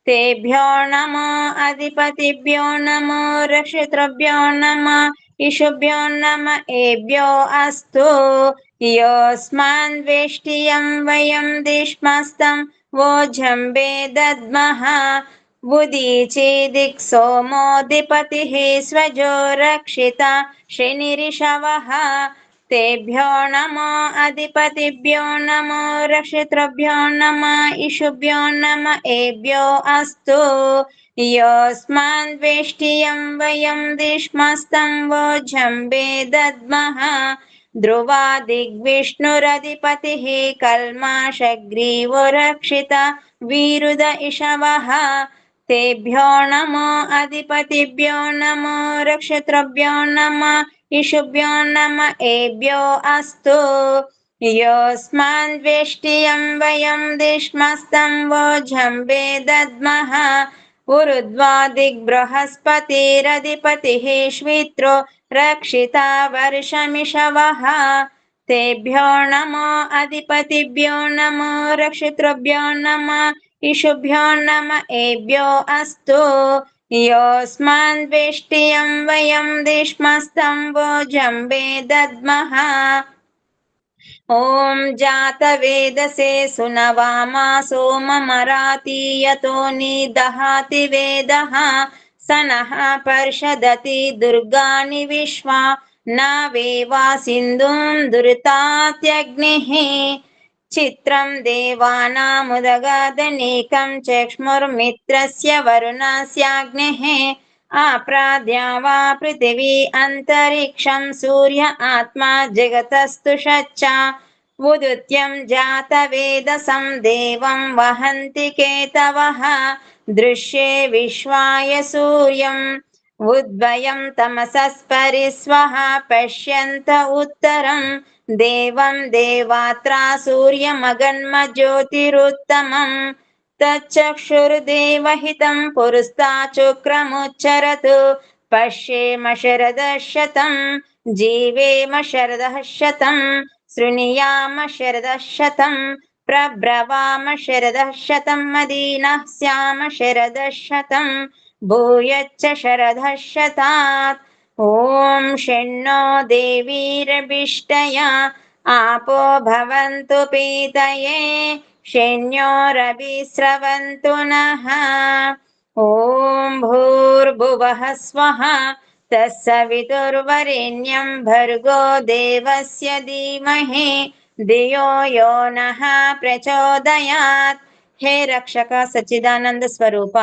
Speaker 12: तेभ्यो नमो अधिपतिभ्यो नमो रक्षितृभ्यो नमः इषुभ्यो नम एभ्यो अस्तु योऽस्मान् वेष्टियं वयं दिश्मस्तं वोजम्बे दद्मः उदीचीदिक् सोमोऽधिपतिः स्वजो रक्षिता शनिरिषवः तेभ्यो नमो अधिपतिभ्यो नमो रक्षितृभ्यो नमः इषुभ्यो नम एभ्यो अस्तु योऽस्मान् वेष्टियं वयं दिश्मस्तं वोजम्बे दद्मः ध्रुवादिग्विष्णुरधिपतिः कल्माषग्रीवो रक्षिता वीरुद इषवः तेभ्यो नमो अधिपतिभ्यो नमो रक्षितृभ्यो नमः इषुभ्यो नम एभ्यो अस्तु योऽस्मान् वेष्टियं वयं दिश्मस्तं वोजम्बे दद्मः उरुद्वादिग्बृहस्पतिरधिपतिः श्वित्रो रक्षिता वर्षमिषवः तेभ्यो नमो अधिपतिभ्यो नमो रक्षितृभ्यो नमः इषुभ्यो नम एभ्यो अस्तु योऽस्मान् वेष्टियं वयं दिश्मस्तं वोजम्बे दद्मः ॐ जातवेदसे सुनवामा सोममराति यतो निदहाति वेदः स नः पर्षदति दुर्गाणि विश्वा न वेवा सिन्धुं दुरितात्यग्निः चित्रं देवानामुदगादनीकं चक्ष्मुर्मित्रस्य वरुणस्याग्नेः आप्राद्या वा पृथिवी अन्तरिक्षं सूर्य आत्मा जगतस्तु षच्चा उदुत्यं जातवेदसं देवं वहन्ति केतवः दृश्ये विश्वाय सूर्यम् उद्वयं तमसस्परिस्वः पश्यन्त उत्तरं देवं देवात्रा सूर्यमगन्मज्योतिरुत्तमम् तच्चक्षुर्देवहितं पुरस्ताचुक्रमुच्चरतु पश्येम शरदः शतं जीवेम शरदः शतं शृणुयाम शरदः शतं प्रब्रवाम शरदः शतं मदीनः स्याम शरदः शतं भूयच्च शरदः शतात् ॐ षण्णो देवीर्भिष्टया आपो भवन्तु पीतये शैन्योरभिस्रवन्तु नः ॐ भूर्भुवः स्वः तत्सवितुर्वरेण्यं भर्गो देवस्य धीमहि धियो यो नः प्रचोदयात् हे रक्षक सच्चिदानंद స్వరూప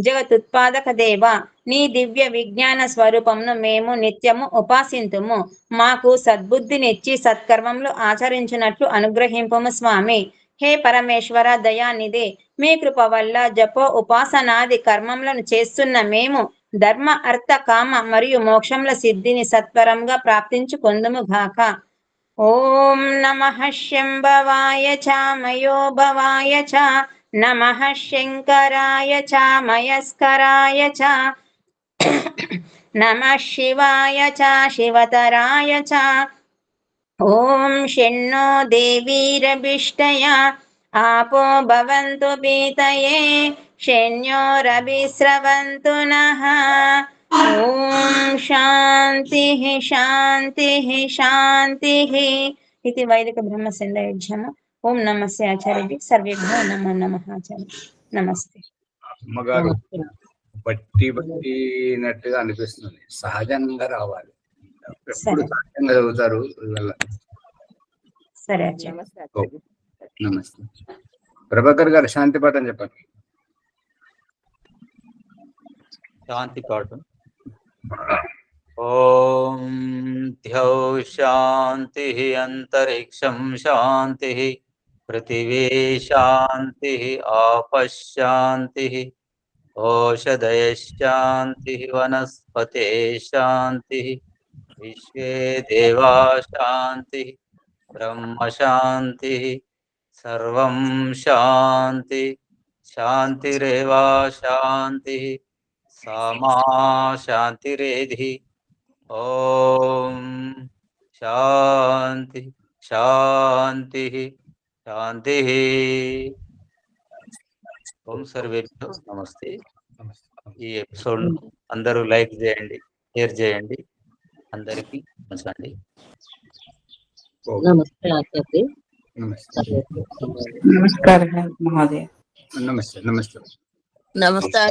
Speaker 12: జగతుత్పాదక దేవ నీ దివ్య విజ్ఞాన స్వరూపమును మేము నిత్యము ఉపాసింతుము మాకు సద్బుద్ధినిచ్చి సత్కర్మములు ఆచరించినట్లు అనుగ్రహింపము స్వామి హే పరమేశ్వర దయానిధి మీ కృప వల్ల జపో ఉపాసనాది కర్మములను చేస్తున్న మేము ధర్మ అర్థ కామ మరియు మోక్షముల సిద్ధిని సత్వరంగా ప్రాప్తించుకొందుము గాక ఓం నమః శంభవాయ చ మయో భవాయ చ నమః శంకరాయ చ మయస్కరాయ చ నమః శివాయ చ శివతరాయ చ ఓం షణ్ణో దేవీరభిష్టయ आपो भवन्तु पीतये शैन्योरभिस्रवन्तु नः ॐ शान्तिः शान्तिः शान्तिः इति वैदिक ब्रह्मसंध्यायज्ञम् ओम नमस्ते आचार्य सर्वेभ्यो नमो नमः आचार्य नमस्ते
Speaker 1: అమ్మగారు బట్టినట్టుగా అనిపిస్తుంది, సహజంగా రావాలి. ఎప్పుడు సహజంగా చదువుతారు.
Speaker 12: సరే ఆచార్య.
Speaker 1: నమస్తే. ప్రభాకర్ గారు శాంతి పాఠం చెప్పండి.
Speaker 9: శాంతి పాఠం. ఓం ద్యౌ శాంతి అంతరిక్షం శాంతి పృథివీ శాంతి ఆపశాంతి ఓషధయ శాంతి వనస్పతే శాంతి విశ్వే దేవా శాంతి బ్రహ్మ శాంతి సర్వం శాంతి శాంతిరేవ శాంతి సమా శాంతిరేధి. ఓం శాంతి శాంతి శాంతి. ఓం సర్వేభ్యో నమస్తే. ఈ ఎపిసోడ్ అందరూ లైక్ చేయండి, షేర్ చేయండి, అందరికీ పంచండి.
Speaker 6: నమస్తే ఆచార్య.
Speaker 10: నమస్కారం మహోదయ.
Speaker 1: నమస్తే. నమస్తే.
Speaker 7: నమస్తే.